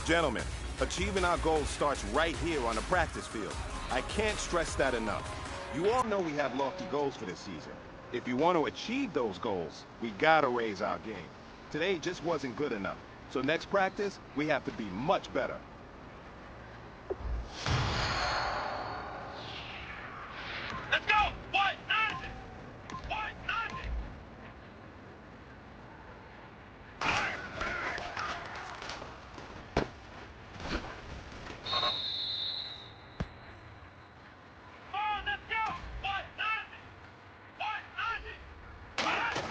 Gentlemen, achieving our goals starts right here on the practice field. I can't stress that enough. You all know we have lofty goals for this season. If you want to achieve those goals, we gotta raise our game. Today just wasn't good enough. So next practice, we have to be much better. Let's go! What? Nothing! What? Nothing! Oh, let's go! What? Nothing! What? Nothing! What?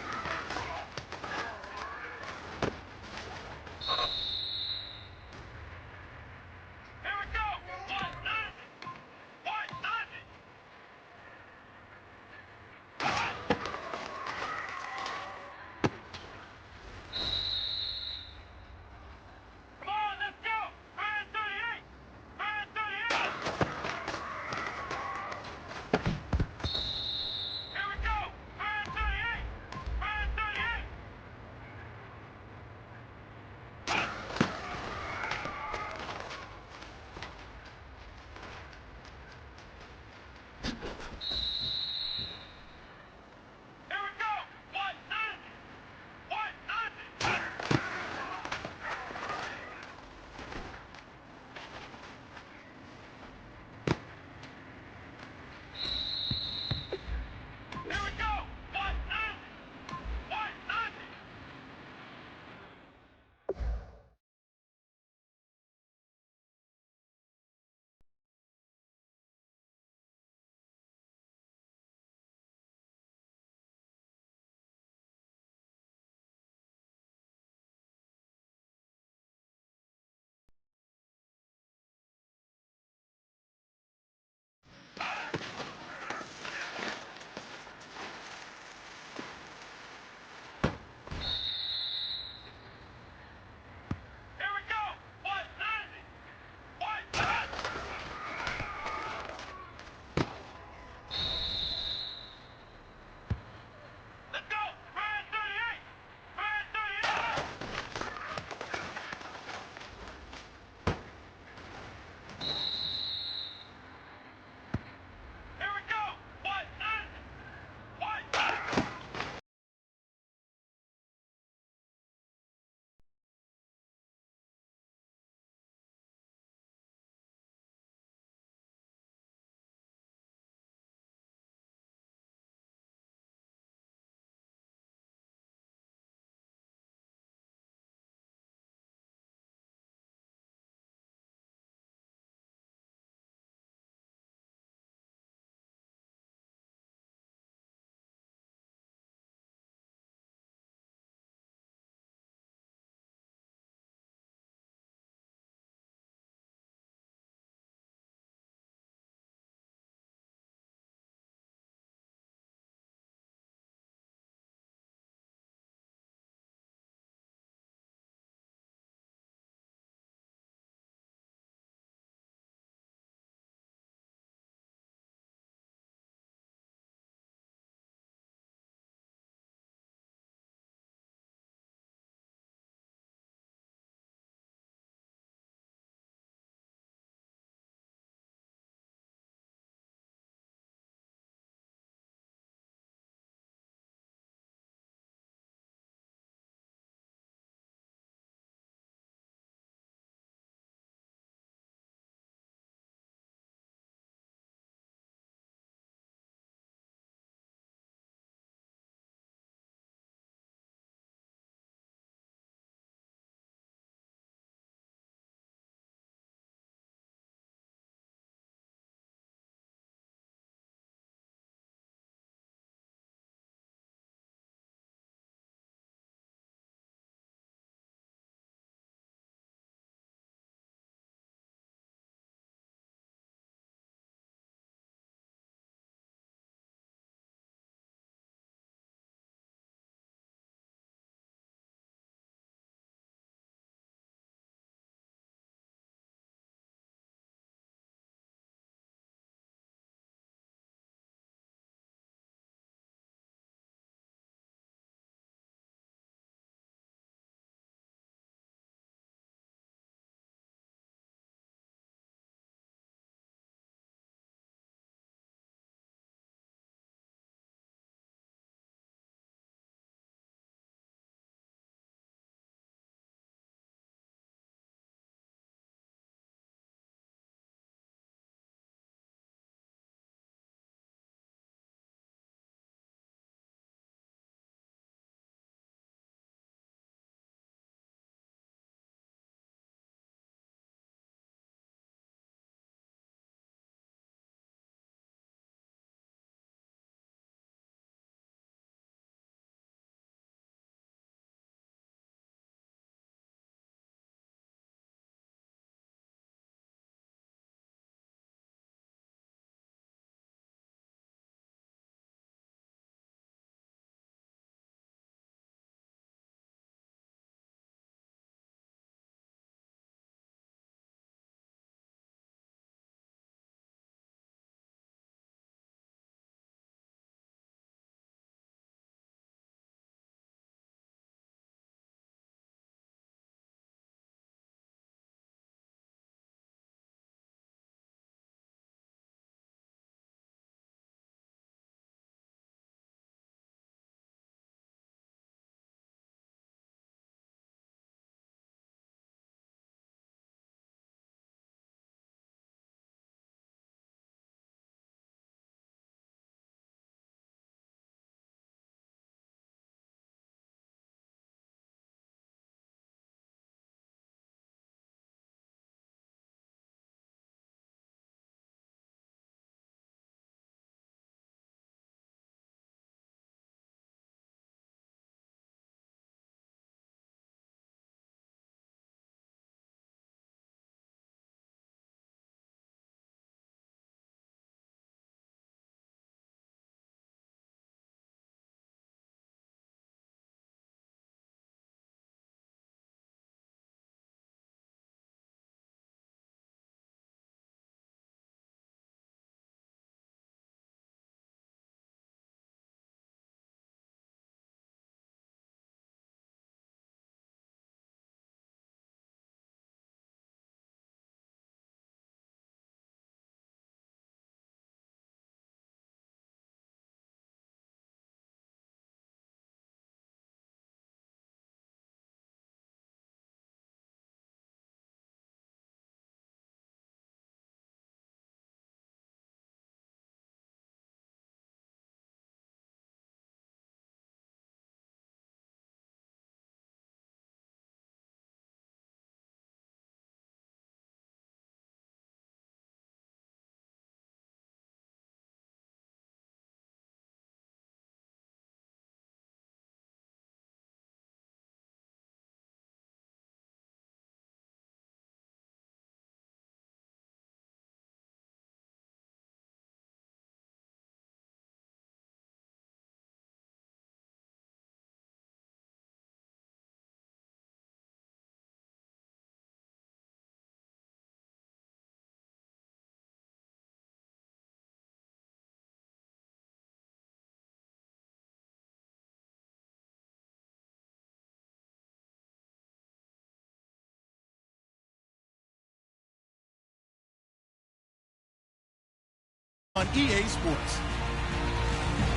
on EA Sports.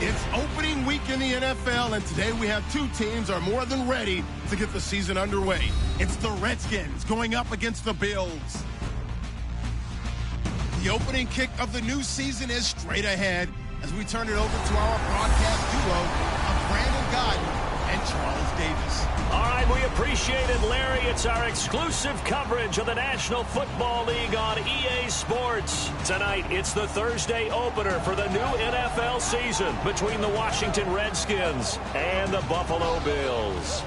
It's opening week in the NFL, and today we have two teams are more than ready to get the season underway. It's the Redskins going up against the Bills. The opening kick of the new season is straight ahead as we turn it over to our broadcast duo of Brandon Godden and Charles Davis. All right, we appreciate it, Larry. It's our exclusive coverage of the National Football League on EA Sports. Tonight, it's the Thursday opener for the new NFL season between the Washington Redskins and the Buffalo Bills.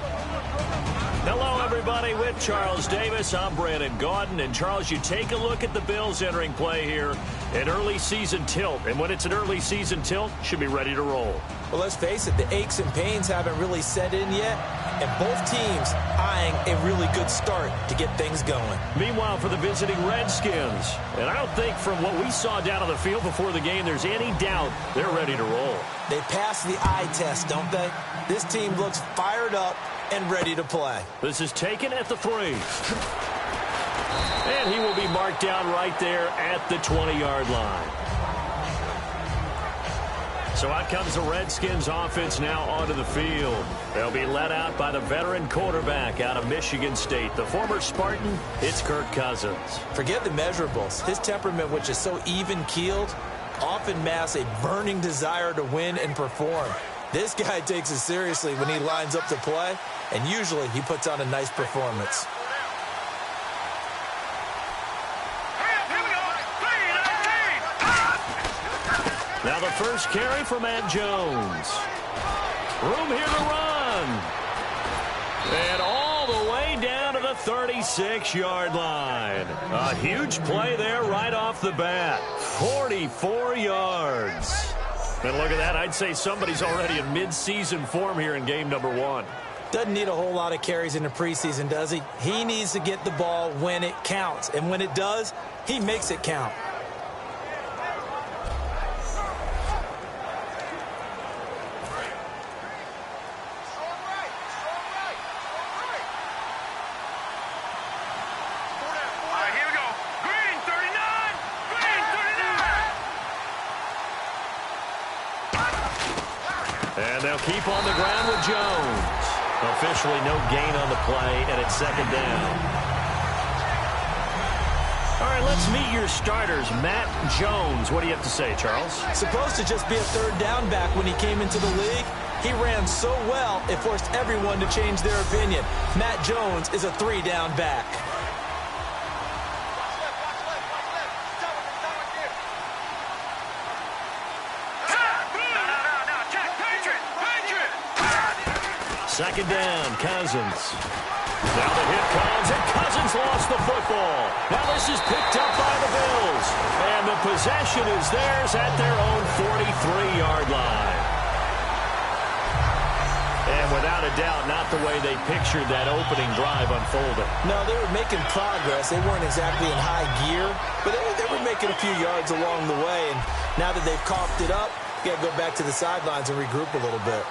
Hello, everybody. With Charles Davis, I'm Brandon Gaudin. And, Charles, you take a look at the Bills entering play here. An early season tilt. And when it's an early season tilt, should be ready to roll. Well, let's face it, the aches and pains haven't really set in yet, and both teams eyeing a really good start to get things going. Meanwhile, for the visiting Redskins, and I don't think from what we saw down on the field before the game there's any doubt they're ready to roll. They passed the eye test, don't they? This team looks fired up and ready to play. This is taken at the 3. And he will be marked down right there at the 20-yard line. So out comes the Redskins offense now onto the field. They'll be led out by the veteran quarterback out of Michigan State. The former Spartan, it's Kirk Cousins. Forget the measurables. His temperament, which is so even-keeled, often masks a burning desire to win and perform. This guy takes it seriously when he lines up to play, and usually he puts on a nice performance. Now the first carry for Matt Jones. Room here to run. And all the way down to the 36-yard line. A huge play there right off the bat. 44 yards. And look at that. I'd say somebody's already in mid-season form here in game number 1. Doesn't need a whole lot of carries in the preseason, does he? He needs to get the ball when it counts. And when it does, he makes it count. And they'll keep on the ground with Jones. Officially no gain on the play, and it's second down. All right, let's meet your starters. Matt Jones. What do you have to say, Charles? Supposed to just be a third down back when he came into the league. He ran so well, it forced everyone to change their opinion. Matt Jones is a 3-down back. Second down, Cousins. Now the hit comes, and Cousins lost the football. Now this is picked up by the Bills. And the possession is theirs at their own 43-yard line. And without a doubt, not the way they pictured that opening drive unfolding. No, they were making progress. They weren't exactly in high gear, but they were making a few yards along the way. And now that they've coughed it up, you got to go back to the sidelines and regroup a little bit.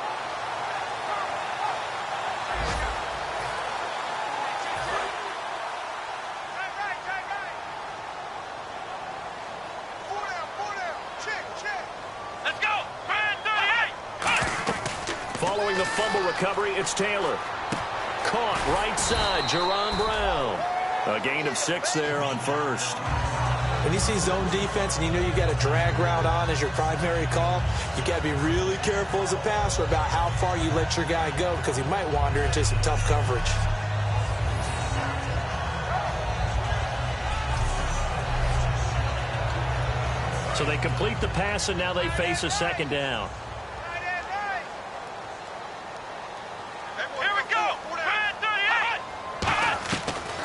Following the fumble recovery, it's Taylor. Caught right side, Jerron Brown. A gain of 6 there on first. When you see zone defense and you know you got a drag route on as your primary call, you got to be really careful as a passer about how far you let your guy go because he might wander into some tough coverage. So they complete the pass, and now they face a second down.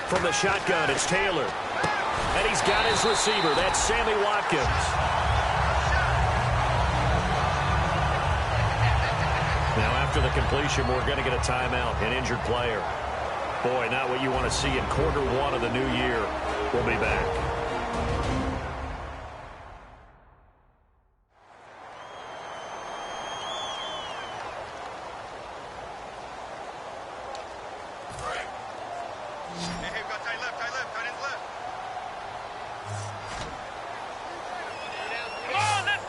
From the shotgun, it's Taylor. And he's got his receiver. That's Sammy Watkins. Now, after the completion, we're going to get a timeout, an injured player. Boy, not what you want to see in quarter 1 of the new year. We'll be back. Come on, let's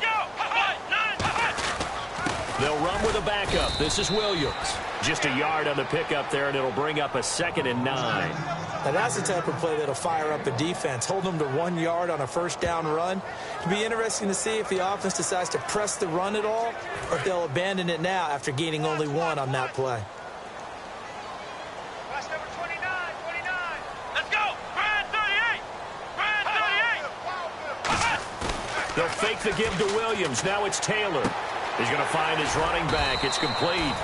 with a backup. This is Williams. Just a yard on the pickup there, and it'll bring up a 2nd and 9. Now, that's the type of play that'll fire up a defense. Hold them to 1 yard on a first down run. It'll be interesting to see if the offense decides to press the run at all, or if they'll abandon it now after gaining only 1 on that play. Watch number 29. Let's go. Brad 38. Brad 38. They'll fake the give to Williams. Now it's Taylor. He's going to find his running back. It's complete.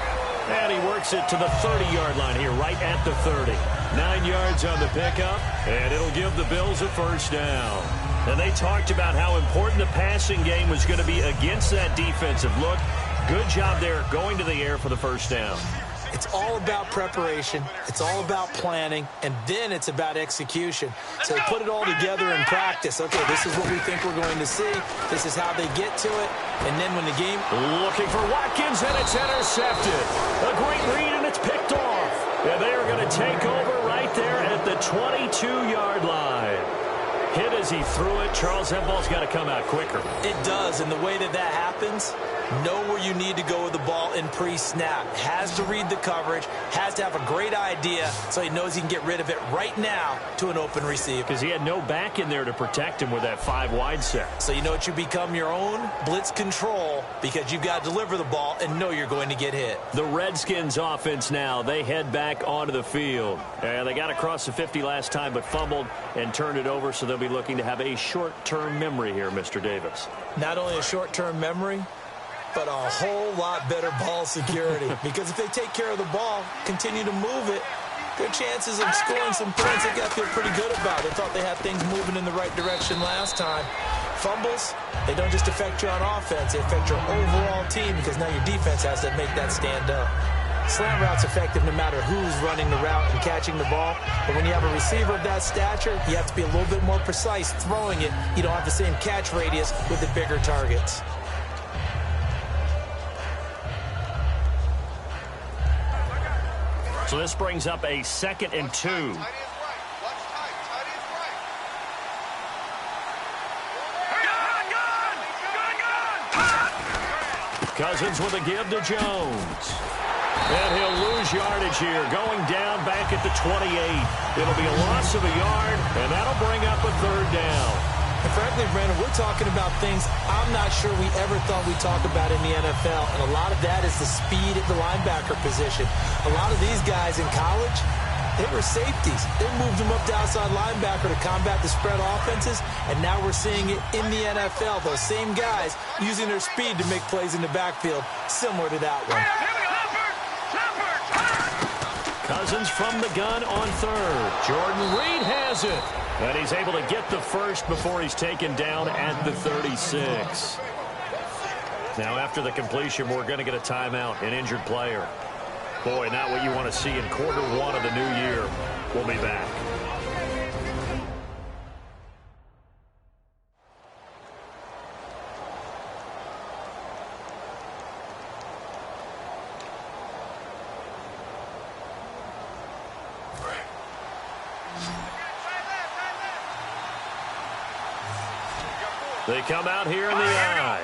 And he works it to the 30-yard line here, right at the 30. 9 yards on the pickup, and it'll give the Bills a first down. And they talked about how important the passing game was going to be against that defensive look. Good job there going to the air for the first down. It's all about preparation. It's all about planning, and then it's about execution. So they put it all together in practice. Okay, this is what we think we're going to see. This is how they get to it. And then when the game... Looking for Watkins, and it's intercepted. A great read, and it's picked off. And they are going to take over right there at the 22-yard line. Hit as he threw it. Charles, that ball's got to come out quicker. It does, and the way that happens, know where you need to go with the ball in pre-snap. Has to read the coverage, has to have a great idea so he knows he can get rid of it right now to an open receiver. Because he had no back in there to protect him with that 5-wide set. So you know what, you become your own blitz control because you've got to deliver the ball and know you're going to get hit. The Redskins offense now, they head back onto the field. And they got across the 50 last time but fumbled and turned it over, so they'll be looking to have a short-term memory here, Mr. Davis. Not only a short-term memory, but a whole lot better ball security. Because if they take care of the ball, continue to move it, their chances of scoring some points, they got to feel pretty good about. They thought they had things moving in the right direction last time. Fumbles, they don't just affect you on offense, they affect your overall team because now your defense has to make that stand up. Slant route's effective no matter who's running the route and catching the ball. But when you have a receiver of that stature, you have to be a little bit more precise throwing it. You don't have the same catch radius with the bigger targets. So this brings up a 2nd and 2. Cousins with a give to Jones. And he'll lose yardage here, going down back at the 28. It'll be a loss of a yard, and that'll bring up a 3rd down. And frankly, Brandon, we're talking about things I'm not sure we ever thought we'd talk about in the NFL, and a lot of that is the speed at the linebacker position. A lot of these guys in college, they were safeties. They moved them up to outside linebacker to combat the spread offenses, and now we're seeing it in the NFL. Those same guys using their speed to make plays in the backfield, similar to that one. Cousins from the gun on 3rd. Jordan Reed has it. And he's able to get the first before he's taken down at the 36. Now after the completion, we're going to get a timeout, an injured player. Boy, not what you want to see in Q1 of the new year. We'll be back. They come out here in the eye.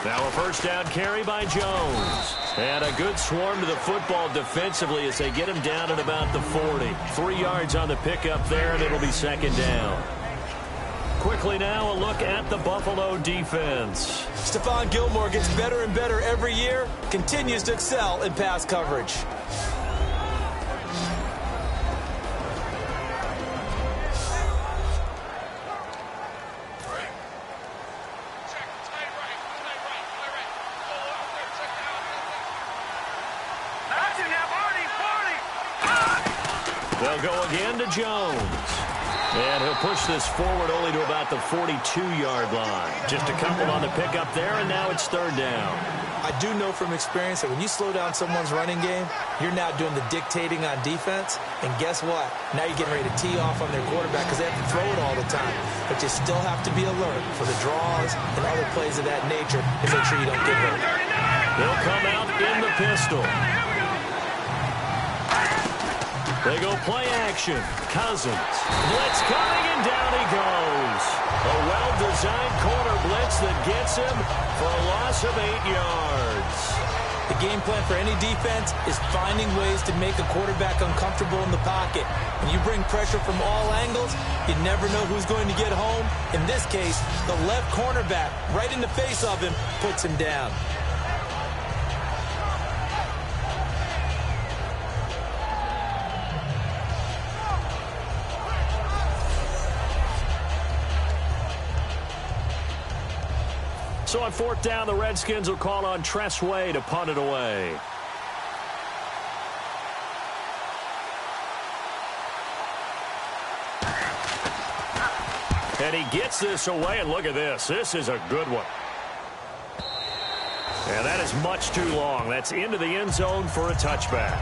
Now a first down carry by Jones. And a good swarm to the football defensively as they get him down at about the 40. 3 yards on the pickup there, and it'll be 2nd down. Quickly now, a look at the Buffalo defense. Stephon Gilmore gets better and better every year, continues to excel in pass coverage. They'll go again to Jones. And he'll push this forward only to about the 42-yard line. Just a couple on the pickup there, and now it's 3rd down. I do know from experience that when you slow down someone's running game, you're now doing the dictating on defense. And guess what? Now you're getting ready to tee off on their quarterback because they have to throw it all the time. But you still have to be alert for the draws and other plays of that nature to make sure you don't get hurt. They'll come out in the pistol. They go play action. Cousins. Blitz coming, and down he goes. A well-designed corner blitz that gets him for a loss of 8 yards. The game plan for any defense is finding ways to make a quarterback uncomfortable in the pocket. When you bring pressure from all angles, you never know who's going to get home. In this case, the left cornerback, right in the face of him, puts him down. So on 4th down, the Redskins will call on Tress Way to punt it away. And he gets this away, and look at this. This is a good one. And that is much too long. That's into the end zone for a touchback.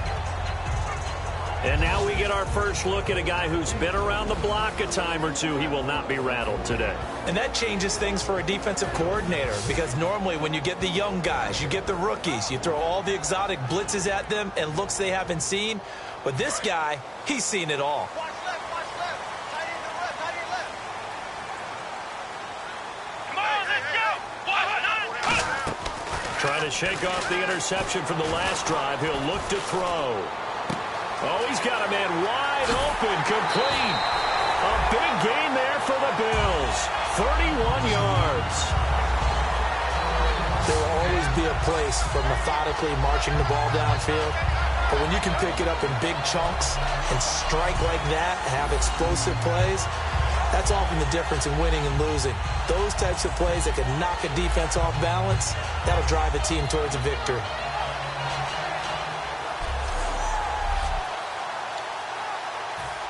And now we get our first look at a guy who's been around the block a time or two. He will not be rattled today. And that changes things for a defensive coordinator, because normally when you get the young guys, you get the rookies, you throw all the exotic blitzes at them and looks they haven't seen. But this guy, he's seen it all. Watch left, tight end to left, tight end left. Come on, let's go. Trying to shake off the interception from the last drive. He'll look to throw. Oh, he's got a man wide open, complete. A big gain there for the Bills. 31 yards. There will always be a place for methodically marching the ball downfield. But when you can pick it up in big chunks and strike like that and have explosive plays, that's often the difference in winning and losing. Those types of plays that can knock a defense off balance, that'll drive a team towards a victory.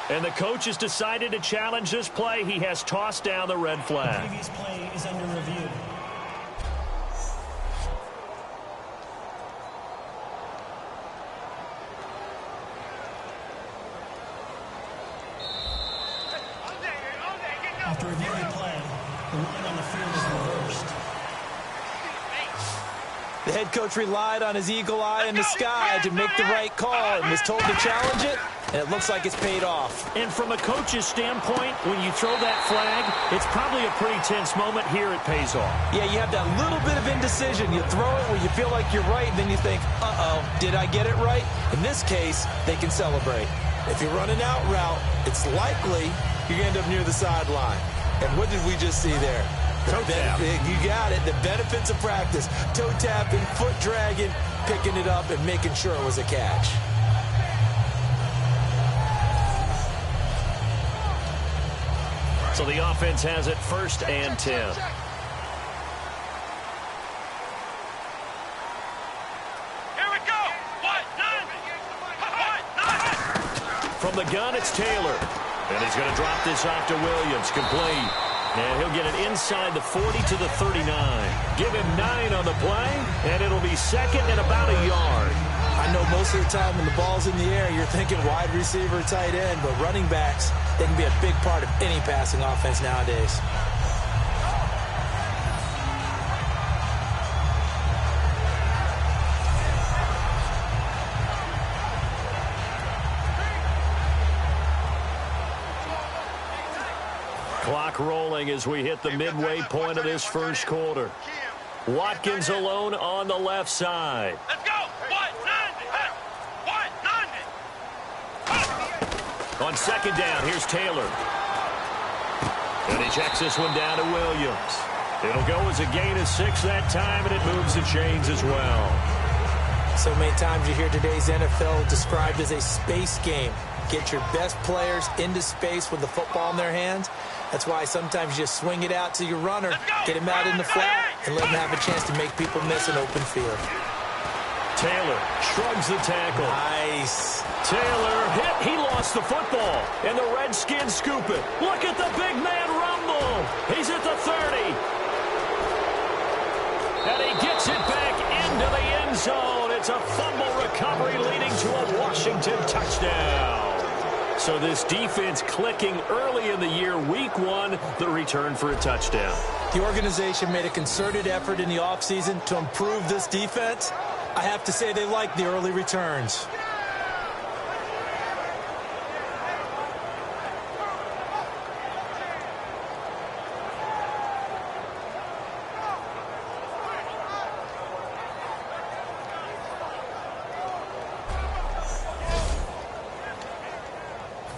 And the coach has decided to challenge this play. He has tossed down the red flag. The previous play is under review. After reviewing the play, the ruling on the field is reversed. The head coach relied on his eagle eye in the sky to make the right call and was told to challenge it, and it looks like it's paid off. And from a coach's standpoint, when you throw that flag, it's probably a pretty tense moment. Here it pays off. Yeah, you have that little bit of indecision. You throw it where you feel like you're right, and then you think, uh-oh, did I get it right? In this case, they can celebrate. If you run an out route, it's likely you're going to end up near the sideline. And what did we just see there? Toe tap. You got it. The benefits of practice. Toe tapping, foot dragging, picking it up, and making sure it was a catch. So the offense has it 1st and 10. Here we go. What? None. From the gun, it's Taylor. And he's going to drop this off to Williams. Complete. And he'll get it inside the 40 to the 39. Give him 9 on the play, and it'll be 2nd and about a yard. I know most of the time when the ball's in the air, you're thinking wide receiver, tight end, but running backs, they can be a big part of any passing offense nowadays. Clock rolling as we hit the midway point of this first quarter. Watkins alone on the left side. Let's go. What? None. What? None. On 2nd down, here's Taylor. And he checks this one down to Williams. It'll go as a gain of 6 that time, and it moves the chains as well. So many times you hear today's NFL described as a space game. Get your best players into space with the football in their hands. That's why sometimes you just swing it out to your runner, get him out in the flat, and let him have a chance to make people miss an open field. Taylor shrugs the tackle. Nice. Taylor hit. He lost the football, and the Redskins scoop it. Look at the big man rumble. He's at the 30. And he gets it back into the end zone. It's a fumble recovery leading to a Washington touchdown. So this defense clicking early in the year, week 1, the return for a touchdown. The organization made a concerted effort in the offseason to improve this defense. I have to say they like the early returns.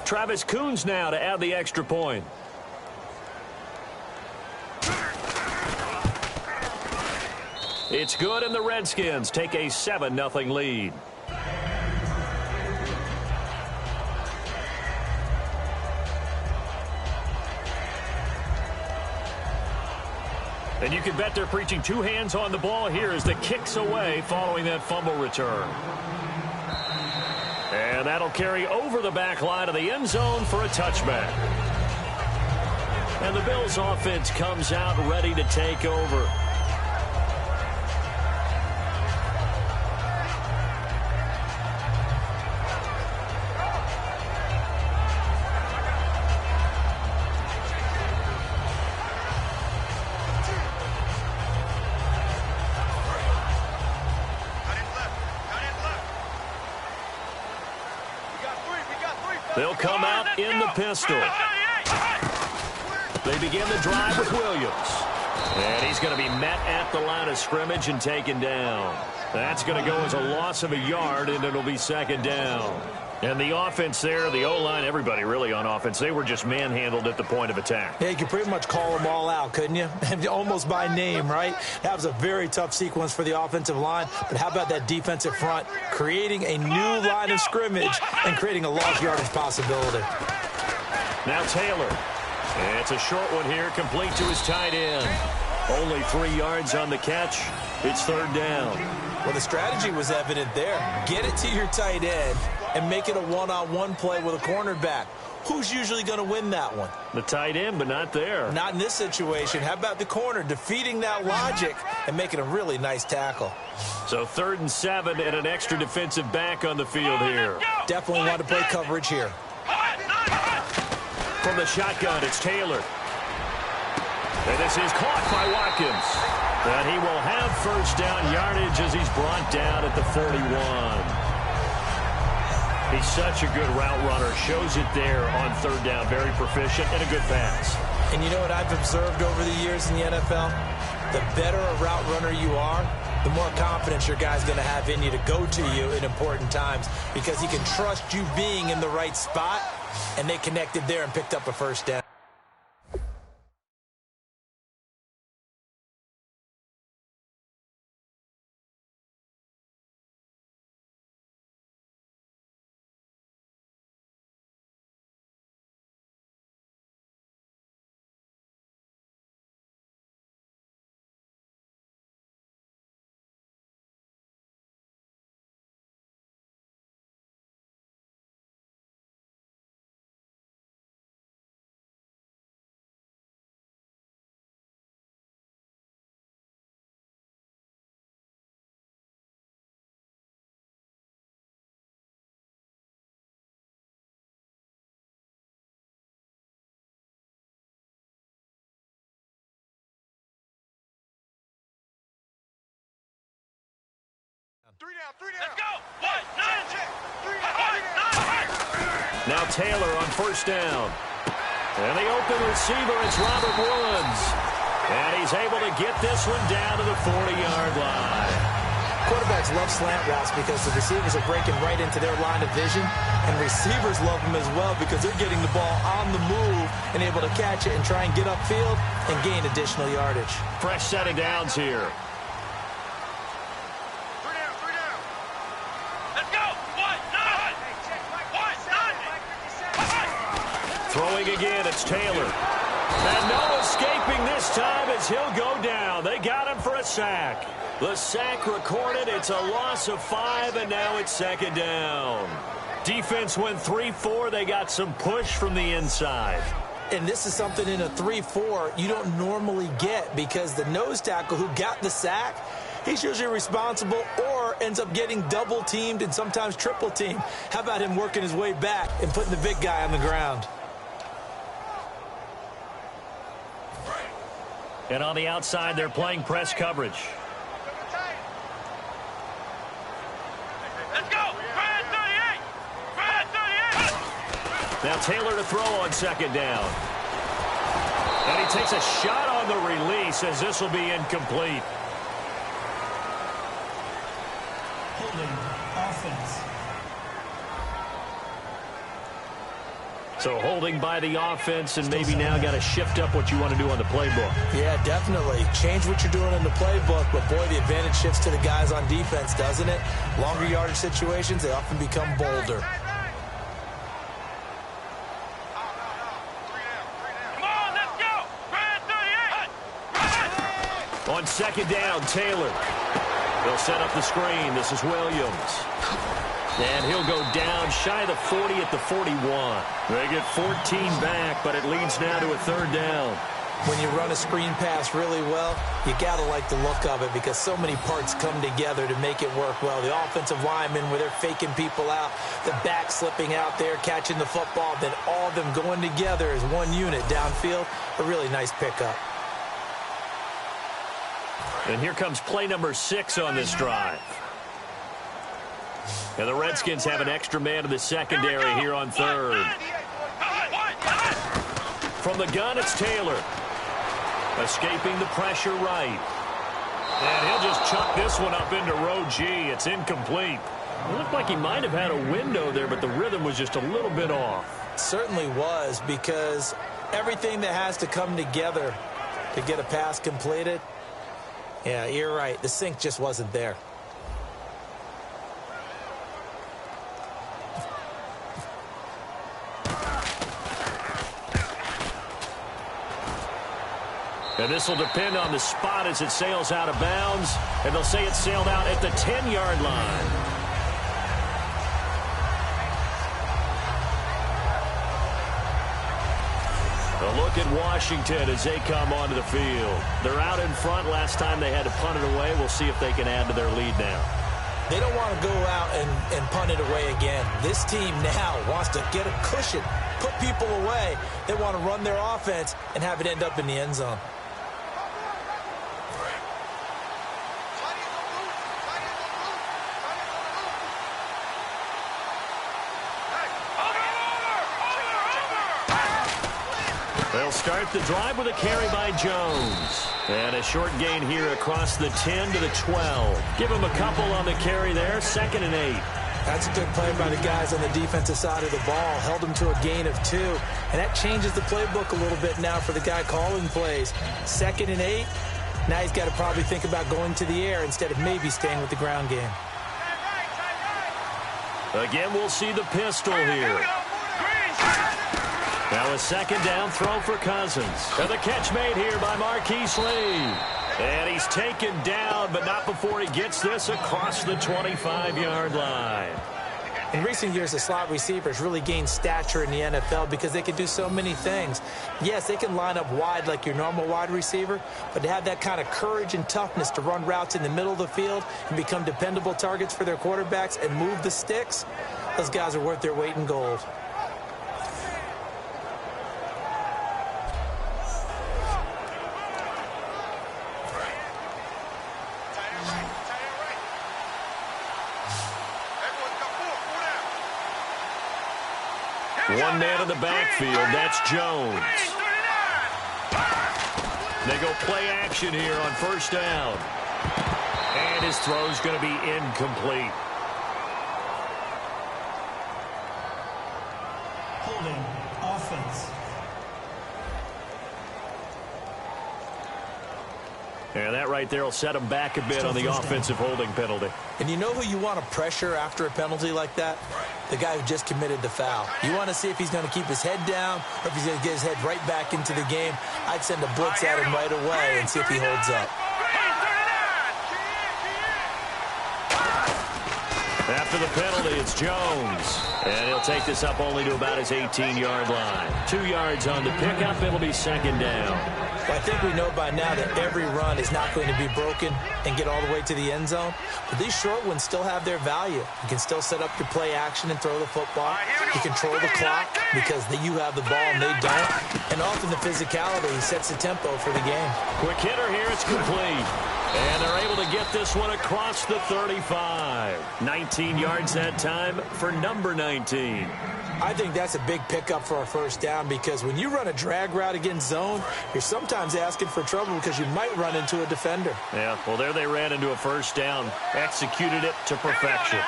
Travis Coons now to add the extra point. It's good, and the Redskins take a 7-0 lead. And you can bet they're preaching two hands on the ball here as the kick's away following that fumble return. And that'll carry over the back line of the end zone for a touchback. And the Bills offense comes out ready to take over. They'll come out in the pistol. They begin the drive with Williams. And he's going to be met at the line of scrimmage and taken down. That's going to go as a loss of a yard, and it'll be second down. And the offense there, the O-line, everybody really on offense, they were just manhandled at the point of attack. Yeah, you could pretty much call them all out, couldn't you? Almost by name, right? That was a very tough sequence for the offensive line. But how about that defensive front creating a new line of scrimmage and creating a lost yardage possibility? Now Taylor. And it's a short one here, complete to his tight end. Only 3 yards on the catch. It's third down. Well, the strategy was evident there. Get it to your tight end and make it a one-on-one play with a cornerback. Who's usually going to win that one? The tight end, but not there. Not in this situation. How about the corner defeating that logic and making a really nice tackle? So 3rd and 7 and an extra defensive back on the field here. Definitely want to play coverage here. From the shotgun, it's Taylor. And this is caught by Watkins. And he will have first down yardage as he's brought down at the 41. He's such a good route runner. Shows it there on third down. Very proficient and a good pass. And you know what I've observed over the years in the NFL? The better a route runner you are, the more confidence your guy's going to have in you to go to you in important times because he can trust you being in the right spot, and they connected there and picked up a first down. Three down. Let's go. 1, 9. Now Taylor on first down. And the open receiver, it's Robert Woods. And he's able to get this one down to the 40-yard line. Quarterbacks love slant routes because the receivers are breaking right into their line of vision, and receivers love them as well because they're getting the ball on the move and able to catch it and try and get upfield and gain additional yardage. Fresh set of downs here. Throwing again, it's Taylor. And no escaping this time as he'll go down. They got him for a sack. The sack recorded. It's a loss of 5, and now it's second down. Defense went 3-4. They got some push from the inside. And this is something in a 3-4 you don't normally get because the nose tackle who got the sack, he's usually responsible or ends up getting double-teamed and sometimes triple-teamed. How about him working his way back and putting the big guy on the ground? And on the outside, they're playing press coverage. Let's go. Brad 38. Now Taylor to throw on second down. And he takes a shot on the release as this will be incomplete. Holding offense. So holding by the offense, and maybe now got to shift up what you want to do on the playbook. Yeah, definitely. Change what you're doing in the playbook, but boy, the advantage shifts to the guys on defense, doesn't it? Longer yardage situations, they often become bolder. Come on, let's go! Brand 38! On second down, Taylor. They'll set up the screen. This is Williams. And he'll go down shy of the 40 at the 41. They get 14 back, but it leads now to a third down. When you run a screen pass really well, you got to like the look of it because so many parts come together to make it work well. The offensive linemen, where they're faking people out, the back slipping out there, catching the football, then all of them going together as one unit downfield. A really nice pickup. And here comes play number 6 on this drive. And the Redskins have an extra man in the secondary here on third. From the gun, it's Taylor. Escaping the pressure right. And he'll just chuck this one up into row G. It's incomplete. It looked like he might have had a window there, but the rhythm was just a little bit off. It certainly was, because everything that has to come together to get a pass completed, yeah, you're right. The sync just wasn't there. And this will depend on the spot as it sails out of bounds. And they'll say it sailed out at the 10-yard line. A look at Washington as they come onto the field. They're out in front. Last time they had to punt it away. We'll see if they can add to their lead now. They don't want to go out and punt it away again. This team now wants to get a cushion, put people away. They want to run their offense and have it end up in the end zone. They'll start the drive with a carry by Jones. And a short gain here across the 10 to the 12. Give him a couple on the carry there. 2nd and 8. That's a good play by the guys on the defensive side of the ball. Held him to a gain of 2. And that changes the playbook a little bit now for the guy calling plays. 2nd and 8. Now he's got to probably think about going to the air instead of maybe staying with the ground game. Again, we'll see the pistol here. Now a 2nd down throw for Cousins. And the catch made here by Marquise Lee. And he's taken down, but not before he gets this across the 25-yard line. In recent years, the slot receivers really gained stature in the NFL because they can do so many things. Yes, they can line up wide like your normal wide receiver, but to have that kind of courage and toughness to run routes in the middle of the field and become dependable targets for their quarterbacks and move the sticks, those guys are worth their weight in gold. One man in the backfield. That's Jones. They go play action here on 1st down. And his throw's going to be incomplete. Holding offense. And that right there will set him back a bit on the offensive holding penalty. And you know who you want to pressure after a penalty like that? The guy who just committed the foul. You want to see if he's going to keep his head down or if he's going to get his head right back into the game. I'd send a blitz at him right away and see if he holds up. After the penalty, it's Jones. And he'll take this up only to about his 18-yard line. 2 yards on the pickup. It'll be 2nd down. Well, I think we know by now that every run is not going to be broken and get all the way to the end zone. But these short ones still have their value. You can still set up your play action and throw the football. You control the clock because you have the ball and they don't. And often the physicality sets the tempo for the game. Quick hitter here. It's complete. And they're able to get this one across the 35. 19 yards that time for number 19. I think that's a big pickup for a 1st down because when you run a drag route against zone, you're sometimes asking for trouble because you might run into a defender. Yeah, well, there they ran into a 1st down. Executed it to perfection.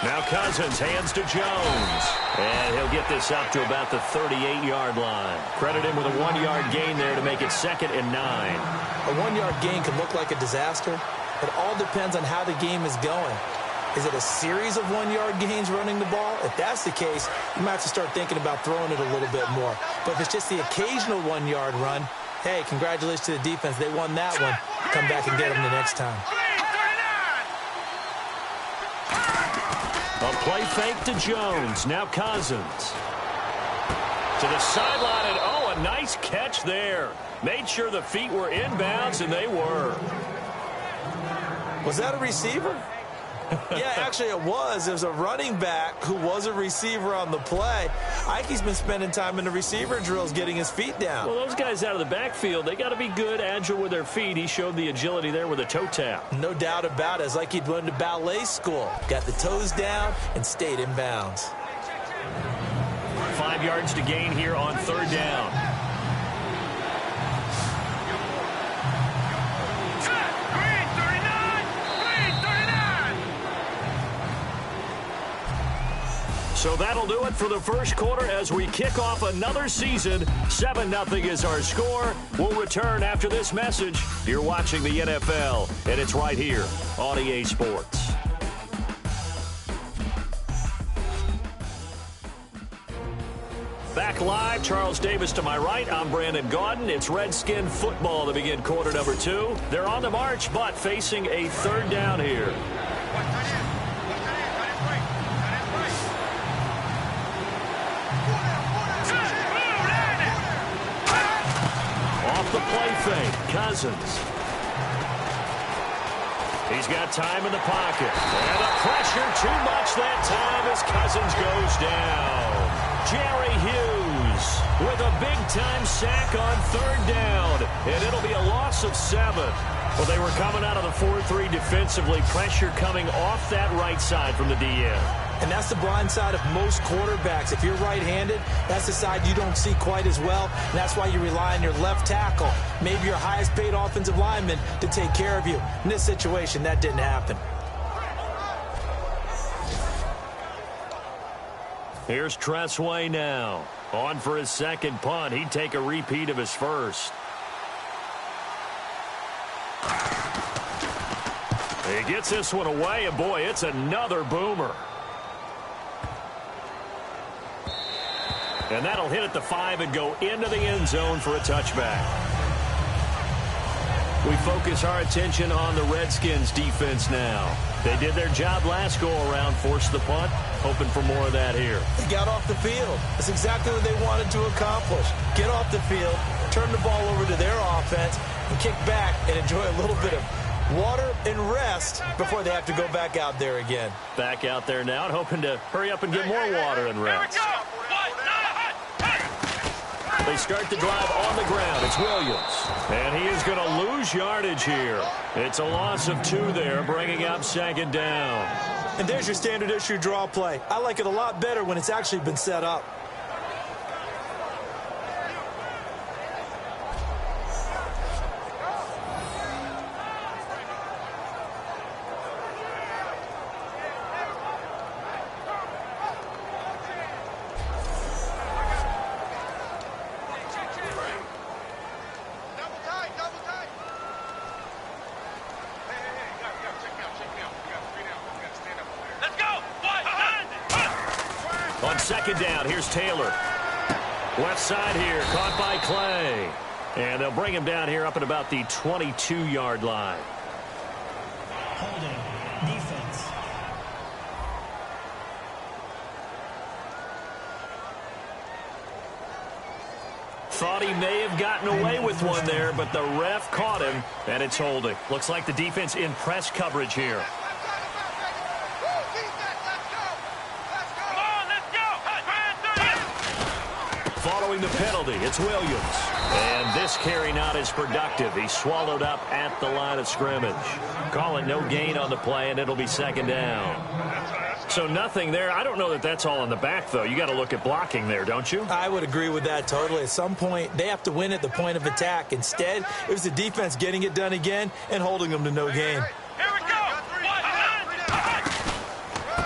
Now Cousins hands to Jones. And he'll get this up to about the 38-yard line. Credit him with a 1-yard gain there to make it 2nd and 9. A 1-yard gain can look like a disaster. It all depends on how the game is going. Is it a series of 1-yard gains running the ball? If that's the case, you might have to start thinking about throwing it a little bit more. But if it's just the occasional 1-yard run, hey, congratulations to the defense. They won that one. Come back and get them the next time. A play fake to Jones. Now Cousins. To the sideline, and oh, a nice catch there. Made sure the feet were inbounds, and they were. Was that a receiver? Yeah, actually it was. It was a running back who was a receiver on the play. Ike's been spending time in the receiver drills getting his feet down. Well, those guys out of the backfield, they got to be good, agile with their feet. He showed the agility there with a toe tap. No doubt about it. It's like he'd went to ballet school. Got the toes down and stayed in bounds. 5 yards to gain here on 3rd down. So that'll do it for the first quarter as we kick off another season. 7-0 is our score. We'll return after this message. You're watching the NFL, and it's right here on EA Sports. Back live, Charles Davis to my right. I'm Brandon Gaudin. It's Redskin football to begin quarter number 2. They're on the march, but facing a 3rd down here. The play fake, Cousins. He's got time in the pocket. And the pressure too much that time as Cousins goes down. Jerry Hughes with a big-time sack on 3rd down. And it'll be a loss of 7. Well, they were coming out of the 4-3 defensively. Pressure coming off that right side from the DN. And that's the blind side of most quarterbacks. If you're right-handed, that's the side you don't see quite as well. And that's why you rely on your left tackle, maybe your highest-paid offensive lineman, to take care of you. In this situation, that didn't happen. Here's Tressway now. On for his 2nd punt. He'd take a repeat of his first. He gets this one away, and boy, it's another boomer. And that'll hit at the 5 and go into the end zone for a touchback. We focus our attention on the Redskins defense now. They did their job last go-around, forced the punt, hoping for more of that here. They got off the field. That's exactly what they wanted to accomplish. Get off the field, turn the ball over to their offense, and kick back and enjoy a little bit of water and rest before they have to go back out there again. Back out there now and hoping to hurry up and get more water and rest. They start the drive on the ground. It's Williams. And he is going to lose yardage here. It's a loss of 2 there, bringing up 2nd down. And there's your standard issue draw play. I like it a lot better when it's actually been set up. On 2nd down, here's Taylor. Left side here, caught by Clay. And they'll bring him down here up at about the 22-yard line. Holding. Defense. Thought he may have gotten away with one there, but the ref caught him, and it's holding. Looks like the defense in press coverage here. Following the penalty, it's Williams. And this carry not as productive. He's swallowed up at the line of scrimmage. Call it no gain on the play, and it'll be 2nd down. So nothing there. I don't know that that's all in the back, though. You got to look at blocking there, don't you? I would agree with that totally. At some point, they have to win at the point of attack. Instead, it was the defense getting it done again and holding them to no gain.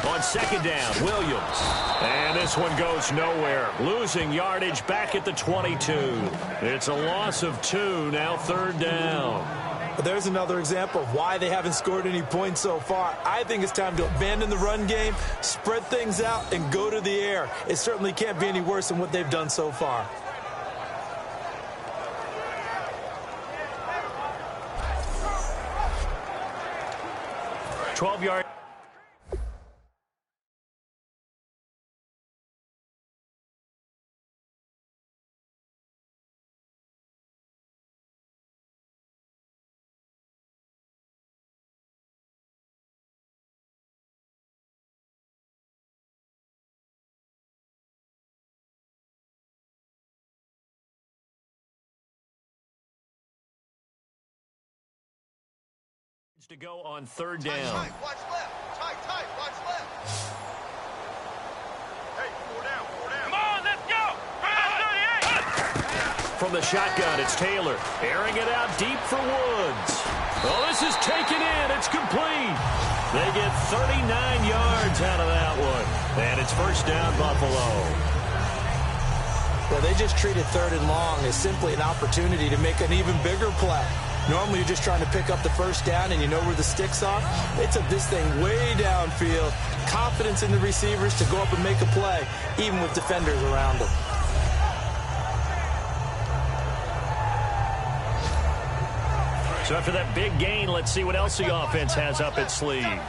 On on second down. Williams. And this one goes nowhere. Losing yardage back at the 22. It's a loss of 2, now third down. There's another example of why they haven't scored any points so far. I think it's time to abandon the run game, spread things out, and go to the air. It certainly can't be any worse than what they've done so far. Yard. To go on third down. Tight, watch left. Tight, watch left. Hey, 4 down. Come on, let's go. 38. From the shotgun, it's Taylor. Airing it out deep for Woods. Oh, this is taken in. It's complete. They get 39 yards out of that one. And it's first down, Buffalo. Well, they just treated third and long as simply an opportunity to make an even bigger play. Normally, you're just trying to pick up the first down, and you know where the sticks are. They took this thing way downfield. Confidence in the receivers to go up and make a play, even with defenders around them. So after that big gain, let's see what else the offense has up its sleeve.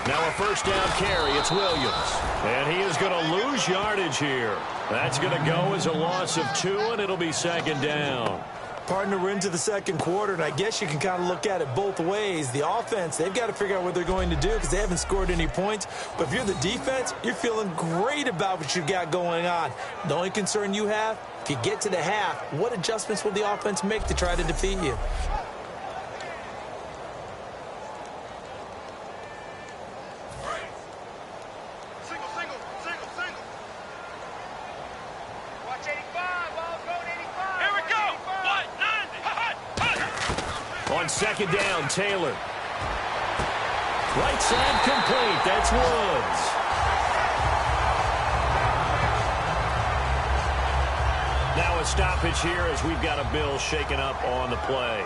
Now a first down carry. It's Williams. And he is going to lose yardage here. That's going to go as a loss of 2, and it'll be second down. Partner, we're into the second quarter, and I guess you can kind of look at it both ways. The offense, they've got to figure out what they're going to do because they haven't scored any points. But if you're the defense, you're feeling great about what you've got going on. The only concern you have, if you get to the half, what adjustments will the offense make to try to defeat you? On second down, Taylor. Right side complete. That's Woods. Now a stoppage here as we've got a Bill shaken up on the play.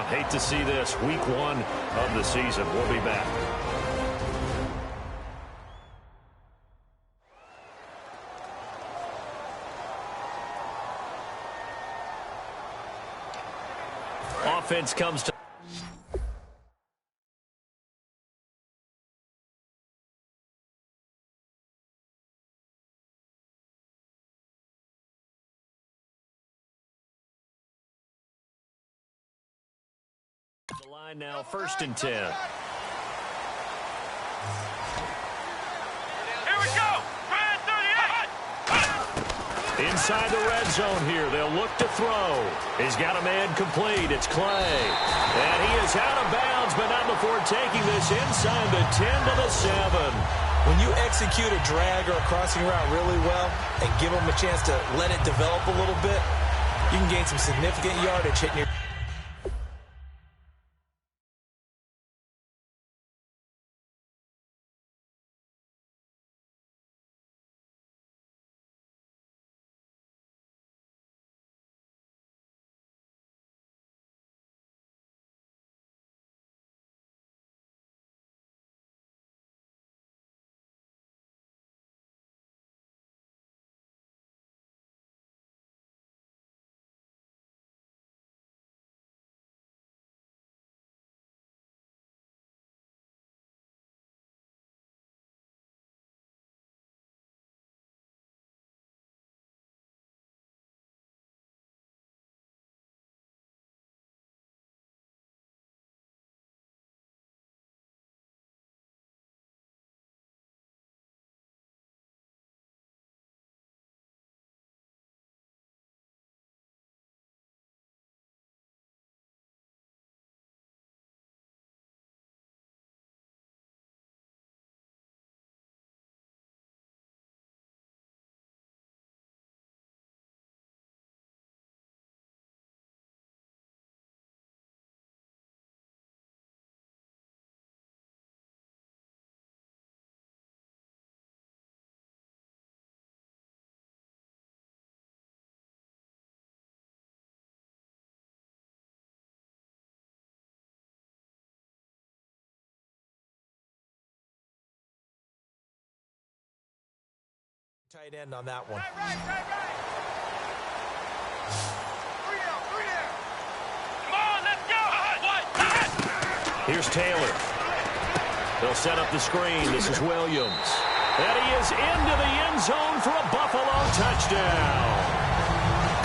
Hate to see this. Week 1 of the season. We'll be back. Offense comes to the line now, first and 10. Here we go. Inside the red zone here. They'll look to throw. He's got a man complete. It's Clay. And he is out of bounds, but not before taking this inside the 10 to the 7. When you execute a drag or a crossing route really well and give them a chance to let it develop a little bit, you can gain some significant yardage hitting your tight end on that one. Right. Come on, let's go. Here's Taylor. They'll set up the screen. This is Williams. And he is into the end zone for a Buffalo touchdown.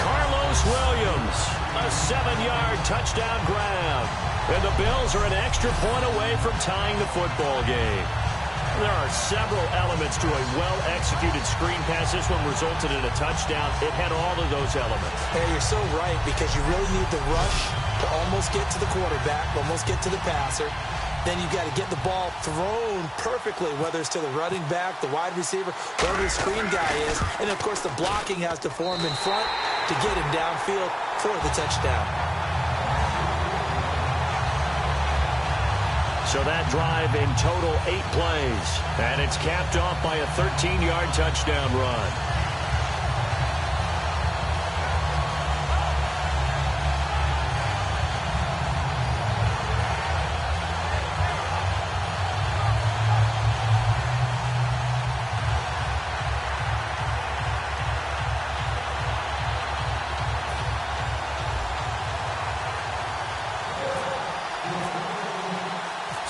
Carlos Williams, a 7-yard touchdown grab. And the Bills are an extra point away from tying the football game. There are several elements to a well-executed screen pass. This one resulted in a touchdown. It had all of those elements. Hey, you're so right, because you really need the rush to almost get to the quarterback, almost get to the passer. Then you've got to get the ball thrown perfectly, whether it's to the running back, the wide receiver, whoever the screen guy is. And, of course, the blocking has to form in front to get him downfield for the touchdown. So that drive in total 8 plays. And it's capped off by a 13-yard touchdown run.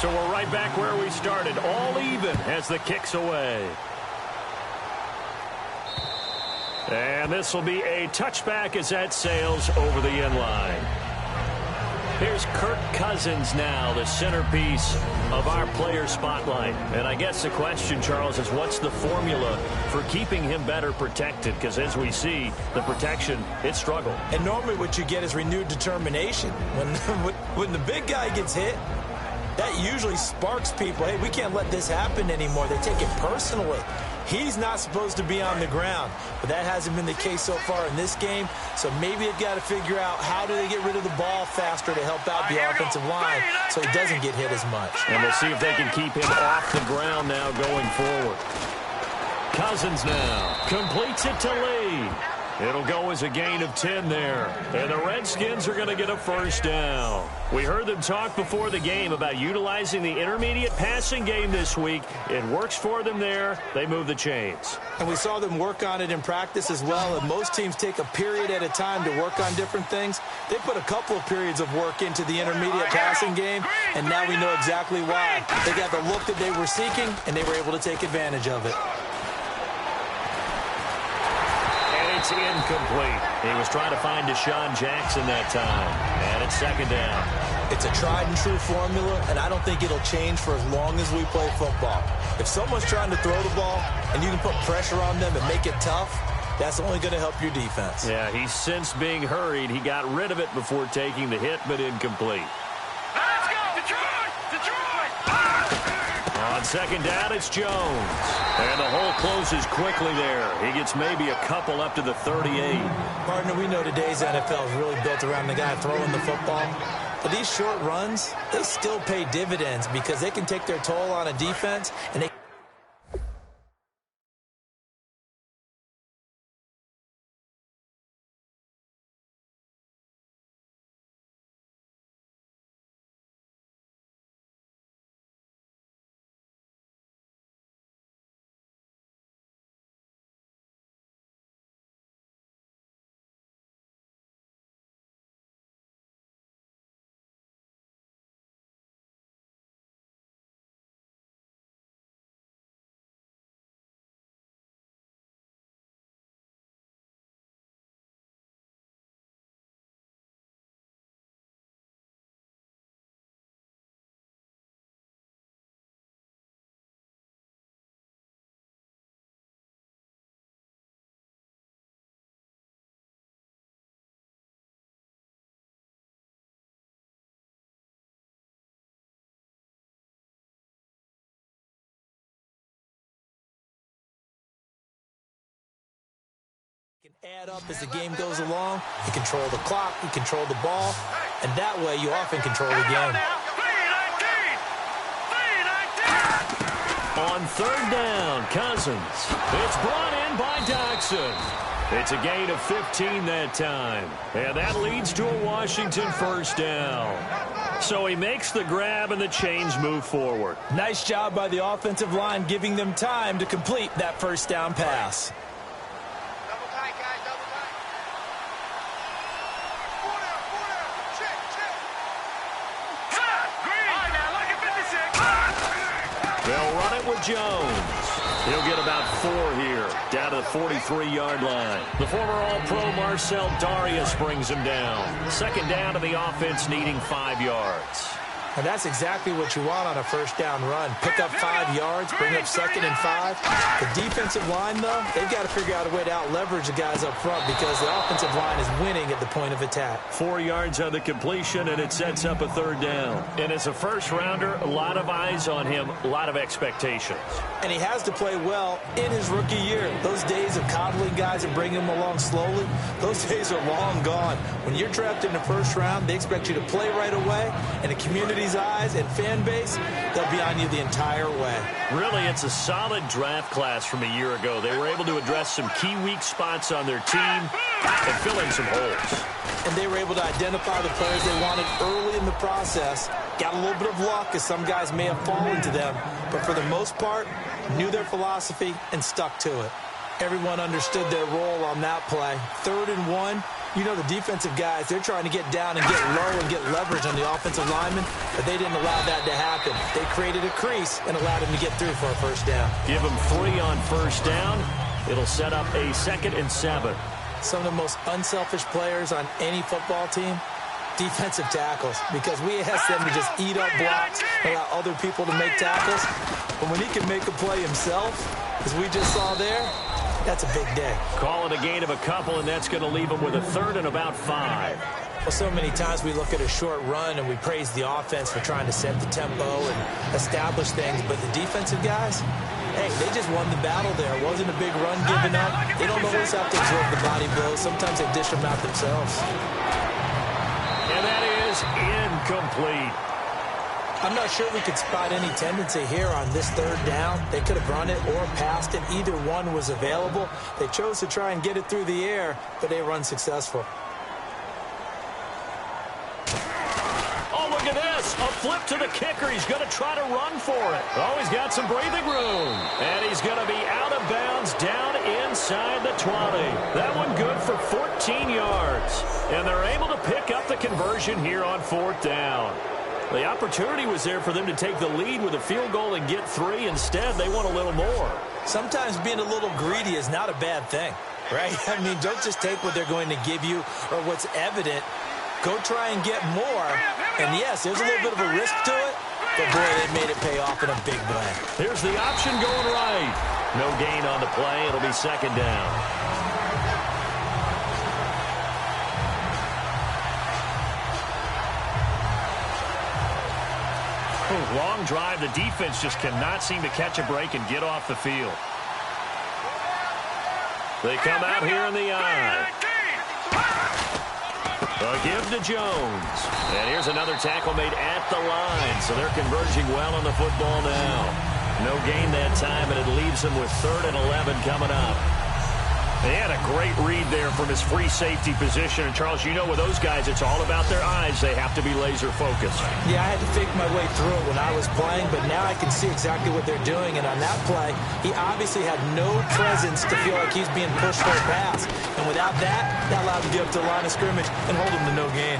So we're right back where we started, all even as the kick's away. And this will be a touchback as that sails over the end line. Here's Kirk Cousins now, the centerpiece of our player spotlight. And I guess the question, Charles, is what's the formula for keeping him better protected? Because as we see, the protection, it struggled. And normally what you get is renewed determination. When the big guy gets hit, that usually sparks people. Hey, we can't let this happen anymore. They take it personally. He's not supposed to be on the ground, but that hasn't been the case so far in this game. So maybe they've got to figure out how do they get rid of the ball faster to help out the offensive line so he doesn't get hit as much. And we'll see if they can keep him off the ground now going forward. Cousins now completes it to Lee. It'll go as a gain of 10 there. And the Redskins are going to get a first down. We heard them talk before the game about utilizing the intermediate passing game this week. It works for them there. They move the chains. And we saw them work on it in practice as well. And most teams take a period at a time to work on different things. They put a couple of periods of work into the intermediate passing game, and now we know exactly why. They got the look that they were seeking, and they were able to take advantage of it. It's incomplete. He was trying to find Deshaun Jackson that time. And it's second down. It's a tried and true formula, and I don't think it'll change for as long as we play football. If someone's trying to throw the ball and you can put pressure on them and make it tough, that's only going to help your defense. Yeah, he's since being hurried. He got rid of it before taking the hit, but incomplete. Let's go, Detroit! On second down, it's Jones. And the hole closes quickly there. He gets maybe a couple up to the 38. Partner, we know today's NFL is really built around the guy throwing the football. But these short runs, they still pay dividends because they can take their toll on a defense, and they can add up as the game goes along. You control the clock, you control the ball, and that way you often control the game. On third down, Cousins. It's brought in by Doxson. It's a gain of 15 that time. And that leads to a Washington first down. So he makes the grab and the chains move forward. Nice job by the offensive line giving them time to complete that first down pass. with Jones. He'll get about 4 here, down to the 43-yard line. The former All-Pro Marcel Darius brings him down. Second down to the offense, needing 5 yards. And that's exactly what you want on a first down run. Pick up 5 yards, bring up 2nd and 5. The defensive line, though, they've got to figure out a way to out-leverage the guys up front because the offensive line is winning at the point of attack. 4 yards on the completion, and it sets up a 3rd down. And as a first-rounder, a lot of eyes on him, a lot of expectations. And he has to play well in his rookie year. Those days of coddling guys and bringing them along slowly, those days are long gone. When you're drafted in the first round, they expect you to play right away, and the community's eyes and fan base, they'll be on you the entire way. Really, it's a solid draft class from a year ago. They were able to address some key weak spots on their team and fill in some holes. And they were able to identify the players they wanted early in the process. Got a little bit of luck as some guys may have fallen to them, but for the most part, knew their philosophy and stuck to it. Everyone understood their role on that play. 3rd and 1. You know the defensive guys, they're trying to get down and get low and get leverage on the offensive lineman, but they didn't allow that to happen. They created a crease and allowed him to get through for a first down. Give him 3 on first down. It'll set up a 2nd and 7. Some of the most unselfish players on any football team, defensive tackles, because we ask them to just eat up blocks, allow other people to make tackles. But when he can make a play himself, as we just saw there, that's a big day. Call it a gain of a couple, and that's going to leave him with a 3rd and about 5. Well, so many times we look at a short run and we praise the offense for trying to set the tempo and establish things, but the defensive guys, hey, they just won the battle there. It wasn't a big run given up. They don't always have to absorb the body blows. Sometimes they dish them out themselves. And that is incomplete. I'm not sure we could spot any tendency here on this 3rd down. They could have run it or passed it. Either one was available. They chose to try and get it through the air, but they were unsuccessful. Oh, look at this. A flip to the kicker. He's going to try to run for it. Oh, he's got some breathing room. And he's going to be out of bounds down inside the 20. That one good for 14 yards. And they're able to pick up the conversion here on 4th down. The opportunity was there for them to take the lead with a field goal and get 3. Instead, they want a little more. Sometimes being a little greedy is not a bad thing, right? I mean, don't just take what they're going to give you or what's evident. Go try and get more. And, yes, there's a little bit of a risk to it, but, boy, they made it pay off in a big way. Here's the option going right. No gain on the play. It'll be 2nd down. Long drive. The defense just cannot seem to catch a break and get off the field. They come out here in the eye. A give to Jones. And here's another tackle made at the line. So they're converging well on the football now. No gain that time, and it leaves them with 3rd and 11 coming up. They had a great read there from his free safety position. And, Charles, you know with those guys, it's all about their eyes. They have to be laser-focused. Yeah, I had to fake my way through it when I was playing, but now I can see exactly what they're doing. And on that play, he obviously had no presence to feel like he's being pushed for a pass. And without that, that allowed him to get up to the line of scrimmage and hold him to no gain.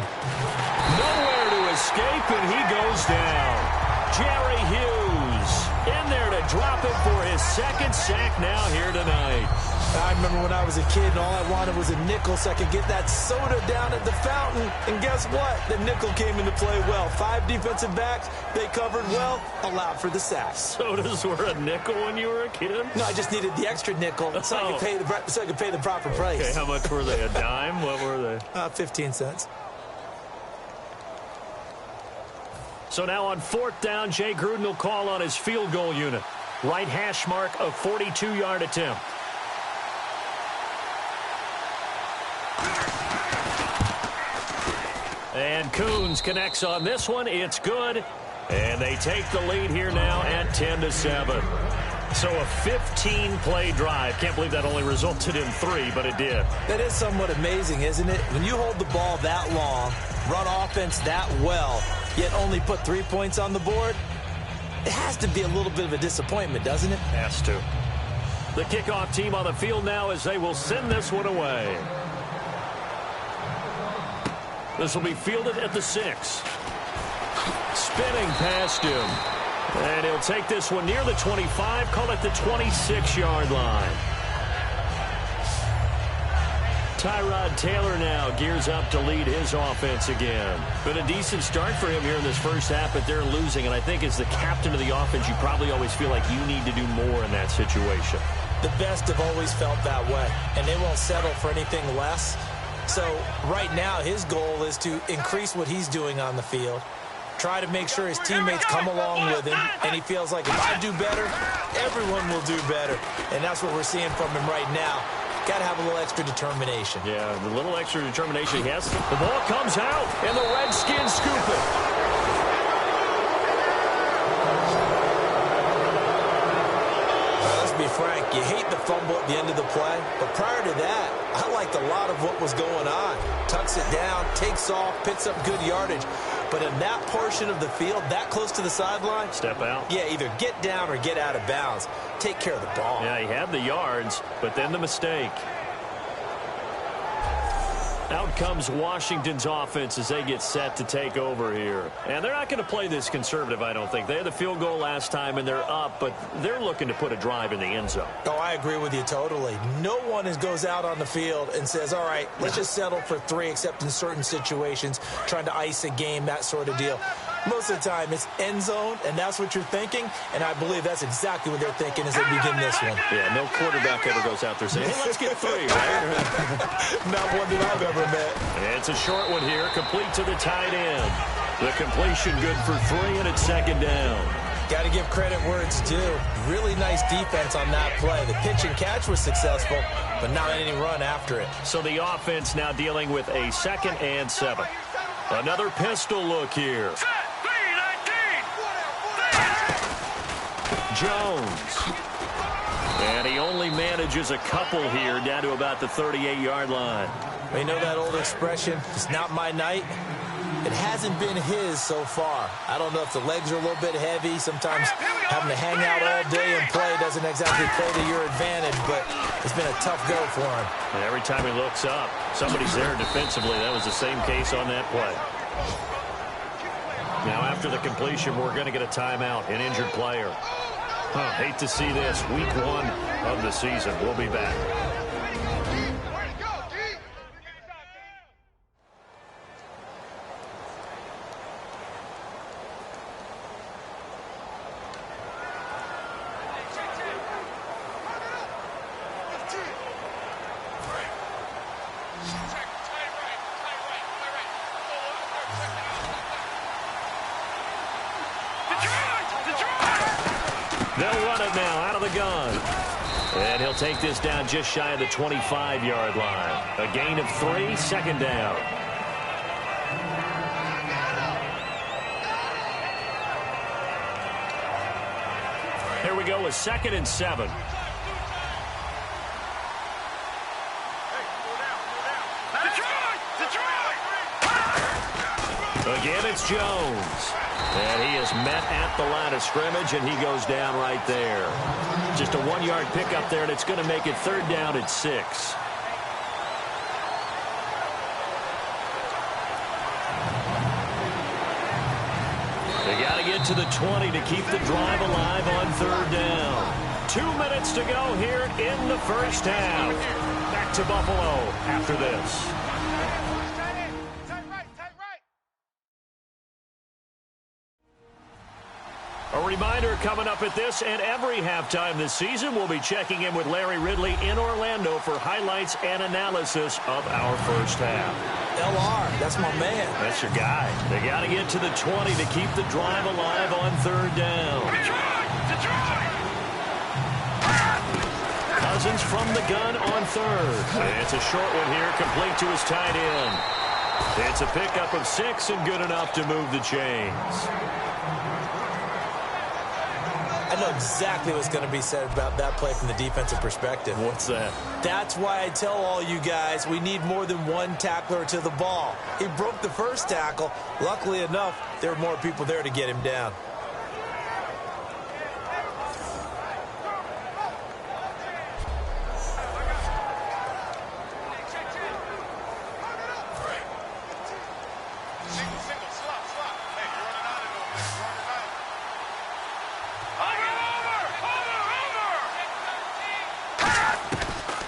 Nowhere to escape, and he goes down. Jerry Hughes in there to drop it for his 2nd sack now here tonight. I remember when I was a kid and all I wanted was a nickel so I could get that soda down at the fountain. And guess what? The nickel came into play well. 5 defensive backs, they covered well, allowed for the sacks. Sodas were a nickel when you were a kid? No, I just needed the extra nickel so I could pay the proper price. Okay, how much were they? A dime? What were they? 15 cents. So now on 4th down, Jay Gruden will call on his field goal unit. Right hash mark of 42-yard attempt. And Coons connects on this one. It's good. And they take the lead here now at 10-7. So a 15-play drive. Can't believe that only resulted in 3, but it did. That is somewhat amazing, isn't it? When you hold the ball that long, run offense that well, yet only put 3 points on the board, it has to be a little bit of a disappointment, doesn't it? Has to. The kickoff team on the field now as they will send this one away. This will be fielded at the 6. Spinning past him. And he'll take this one near the 25, call it the 26-yard line. Tyrod Taylor now gears up to lead his offense again. Been a decent start for him here in this first half, but they're losing. And I think as the captain of the offense, you probably always feel like you need to do more in that situation. The best have always felt that way, and they won't settle for anything less. So right now his goal is to increase what he's doing on the field, try to make sure his teammates come along with him, and he feels like if I do better, everyone will do better. And that's what we're seeing from him right now. Got to have a little extra determination. Yeah, the little extra determination he has. The ball comes out, and the Redskins scoop it. Let's be frank, you hate the fumble at the end of the play, but prior to that, I liked a lot of what was going on. Tucks it down, takes off, picks up good yardage. But in that portion of the field, that close to the sideline, step out. Yeah, either get down or get out of bounds. Take care of the ball. Yeah, he had the yards, but then the mistake. Out comes Washington's offense as they get set to take over here. And they're not going to play this conservative, I don't think. They had the field goal last time, and they're up, but they're looking to put a drive in the end zone. Oh, I agree with you totally. No one goes out on the field and says, all right, let's just settle for 3, except in certain situations, trying to ice a game, that sort of deal. Most of the time, it's end zone, and that's what you're thinking, and I believe that's exactly what they're thinking as they begin this one. Yeah, no quarterback ever goes out there saying, hey, let's get 3, right? Not one that I've ever met. It's a short one here, complete to the tight end. The completion good for 3, and it's second down. Got to give credit where it's due. Really nice defense on that play. The pitch and catch was successful, but not any run after it. So the offense now dealing with a 2nd and 7. Another pistol look here. Jones. And he only manages a couple here down to about the 38-yard line. You know that old expression, it's not my night? It hasn't been his so far. I don't know if the legs are a little bit heavy. Sometimes having to hang out all day and play doesn't exactly play to your advantage, but it's been a tough go for him. And every time he looks up, somebody's there defensively. That was the same case on that play. Now, after the completion, we're going to get a timeout, an injured player. Hate to see this. Week 1 of the season. We'll be back. They'll run it now out of the gun. And he'll take this down just shy of the 25-yard line. A gain of 3, second down. Here we go with 2nd and 7. Again, it's Jones. And he is met at the line of scrimmage, and he goes down right there. Just a 1-yard pickup there, and it's going to make it 3rd down at 6. They got to get to the 20 to keep the drive alive on 3rd down. 2 minutes to go here in the first half. Back to Buffalo after this. A reminder coming up at this and every halftime this season, we'll be checking in with Larry Ridley in Orlando for highlights and analysis of our first half. LR, that's my man. That's your guy. They got to get to the 20 to keep the drive alive on 3rd down. Cousins from the gun on 3rd. It's a short one here, complete to his tight end. It's a pickup of 6 and good enough to move the chains. I know exactly what's going to be said about that play from the defensive perspective. What's that? That's why I tell all you guys we need more than one tackler to the ball. He broke the first tackle. Luckily enough, there were more people there to get him down.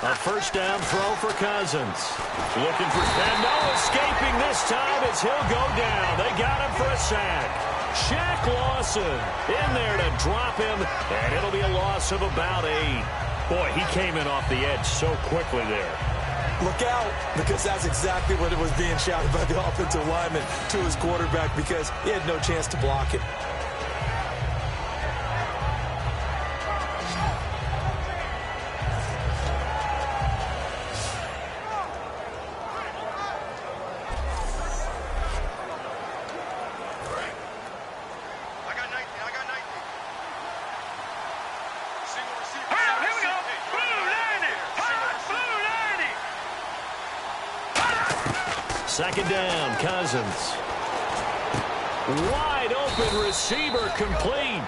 A first down throw for Cousins. Looking for, and no escaping this time as he'll go down. They got him for a sack. Shaq Lawson in there to drop him, and it'll be a loss of about 8. Boy, he came in off the edge so quickly there. Look out, because that's exactly what it was being shouted by the offensive lineman to his quarterback, because he had no chance to block it. Second down, Cousins. Wide open receiver complete.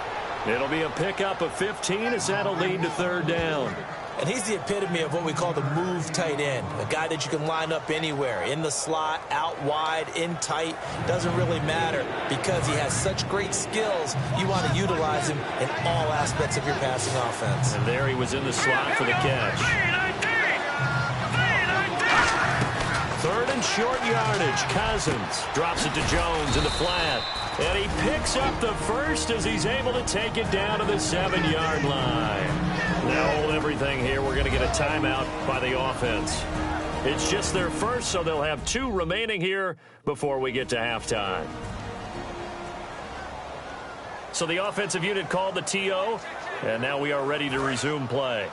It'll be a pickup of 15 as that'll lead to third down. And he's the epitome of what we call the move tight end, a guy that you can line up anywhere, in the slot, out wide, in tight, doesn't really matter because he has such great skills. You want to utilize him in all aspects of your passing offense. And there he was in the slot for the catch. Third and short yardage. Cousins drops it to Jones in the flat. And he picks up the first as he's able to take it down to the 7-yard line. Now hold everything here. We're going to get a timeout by the offense. It's just their first, so they'll have 2 remaining here before we get to halftime. So the offensive unit called the TO, and now we are ready to resume play.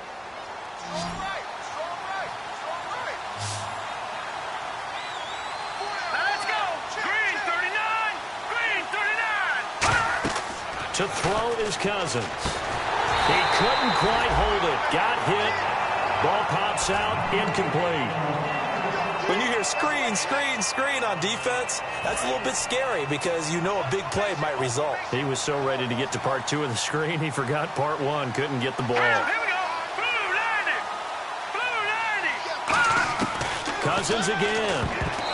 To throw is Cousins. He couldn't quite hold it. Got hit. Ball pops out. Incomplete. When you hear screen, screen, screen on defense, that's a little bit scary because you know a big play might result. He was so ready to get to part 2 of the screen, he forgot part 1. Couldn't get the ball. Here we go. Blue 90. Blue 90. Cousins again.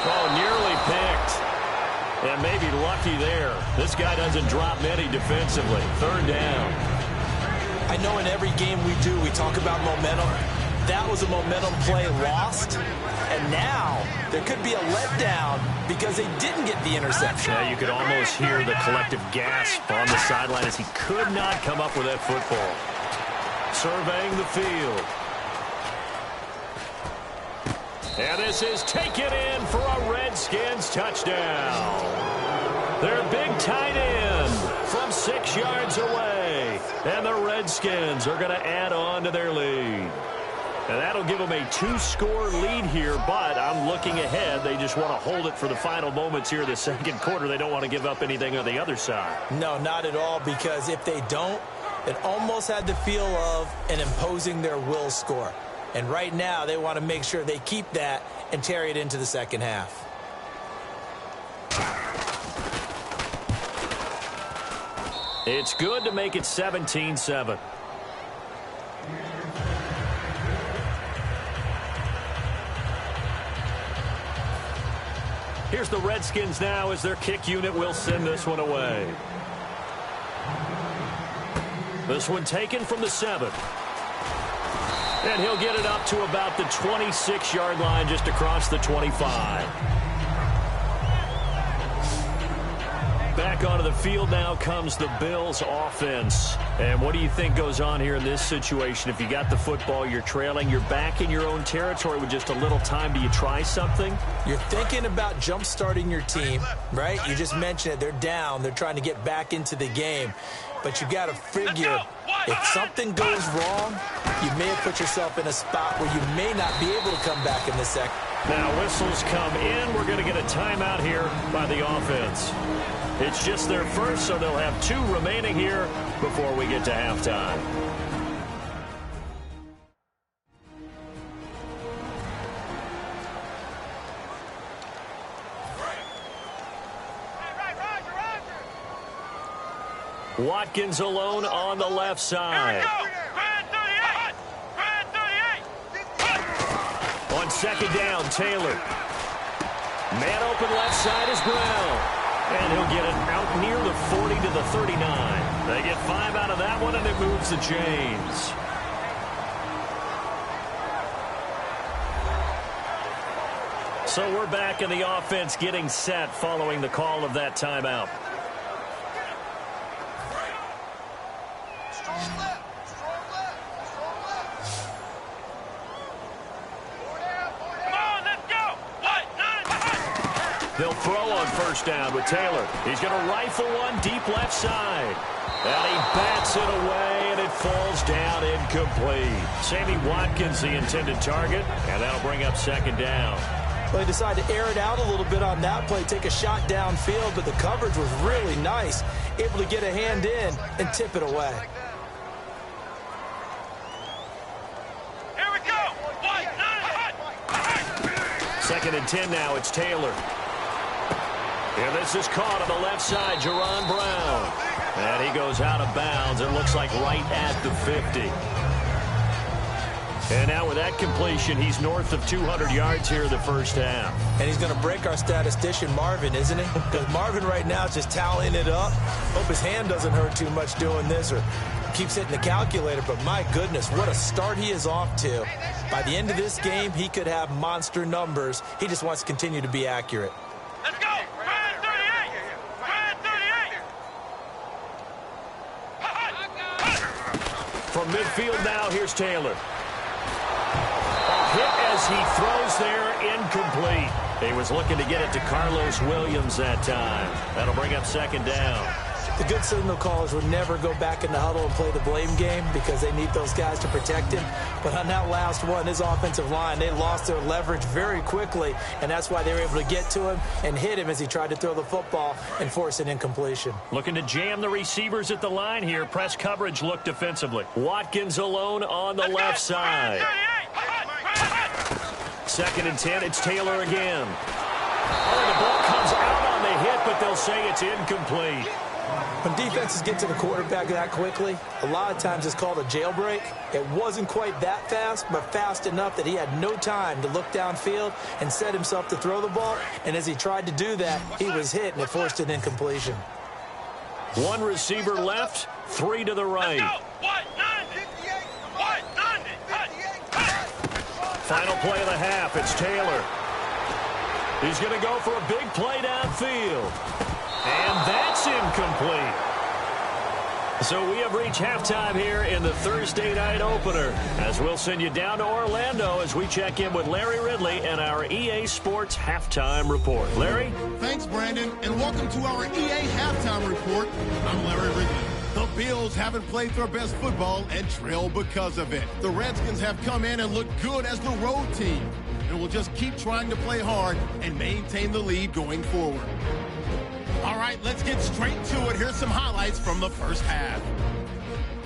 Oh, nearly picked. And maybe lucky there. This guy doesn't drop many defensively. Third down. I know in every game we do, we talk about momentum. That was a momentum play lost. And now there could be a letdown because they didn't get the interception. Yeah, you could almost hear the collective gasp on the sideline as he could not come up with that football. Surveying the field. And this is taken in for a Redskins touchdown. Their big tight end from 6 yards away. And the Redskins are going to add on to their lead. And that'll give them a 2-score lead here, but I'm looking ahead. They just want to hold it for the final moments here in the second quarter. They don't want to give up anything on the other side. No, not at all, because if they don't, it almost had the feel of an imposing their will score. And right now, they want to make sure they keep that and carry it into the second half. It's good to make it 17-7. Here's the Redskins now as their kick unit will send this one away. This one taken from the 7. And he'll get it up to about the 26-yard line, just across the 25. Back onto the field now comes the Bills offense. And what do you think goes on here in this situation? If you got the football, you're trailing, you're back in your own territory with just a little time. Do you try something? You're thinking about jump-starting your team, right? You just mentioned it. They're down. They're trying to get back into the game. But you got to figure, if something goes wrong, you may have put yourself in a spot where you may not be able to come back in the second. Now whistles come in. We're going to get a timeout here by the offense. It's just their first, so they'll have 2 remaining here before we get to halftime. Watkins alone on the left side. On second down, Taylor. Man open left side is Brown. And he'll get it out near the 40 to the 39. They get 5 out of that one, and it moves the chains. So we're back in the offense getting set following the call of that timeout. They'll throw on first down with Taylor. He's going to rifle one deep left side. And he bats it away, and it falls down incomplete. Sammy Watkins, the intended target, and that'll bring up second down. Well, he decided to air it out a little bit on that play, take a shot downfield, but the coverage was really nice. Able to get a hand in and tip it away. Here we go. 2nd and 10 now. It's Taylor. And this is caught on the left side, Jerron Brown. And he goes out of bounds. It looks like right at the 50. And now with that completion, he's north of 200 yards here in the first half. And he's going to break our statistician, Marvin, isn't he? Because Marvin right now is just tallying it up. Hope his hand doesn't hurt too much doing this or keeps hitting the calculator. But my goodness, what a start he is off to. By the end of this game, he could have monster numbers. He just wants to continue to be accurate. Let's go. Brian 38. Brian 38. From midfield now, here's Taylor. Hit as he throws there, incomplete. He was looking to get it to Carlos Williams that time. That'll bring up second down. The good signal callers would never go back in the huddle and play the blame game because they need those guys to protect him. But on that last one, his offensive line, they lost their leverage very quickly, and that's why they were able to get to him and hit him as he tried to throw the football and force an incompletion. Looking to jam the receivers at the line here. Press coverage look defensively. Watkins alone on the left side. 2nd and 10, it's Taylor again. Oh, the ball comes out on the hit, but they'll say it's incomplete. When defenses get to the quarterback that quickly, a lot of times it's called a jailbreak. It wasn't quite that fast, but fast enough that he had no time to look downfield and set himself to throw the ball. And as he tried to do that, he was hit, and it forced an incompletion. One receiver left, 3 to the right. Final play of the half, it's Taylor. He's going to go for a big play downfield. And that's incomplete. So we have reached halftime here in the Thursday night opener, as we'll send you down to Orlando as we check in with Larry Ridley and our EA Sports Halftime Report. Larry? Thanks, Brandon, and welcome to our EA Halftime Report. I'm Larry Ridley. The Bills haven't played their best football and trail because of it. The Redskins have come in and looked good as the road team, and will just keep trying to play hard and maintain the lead going forward. All right, let's get straight to it. Here's some highlights from the first half.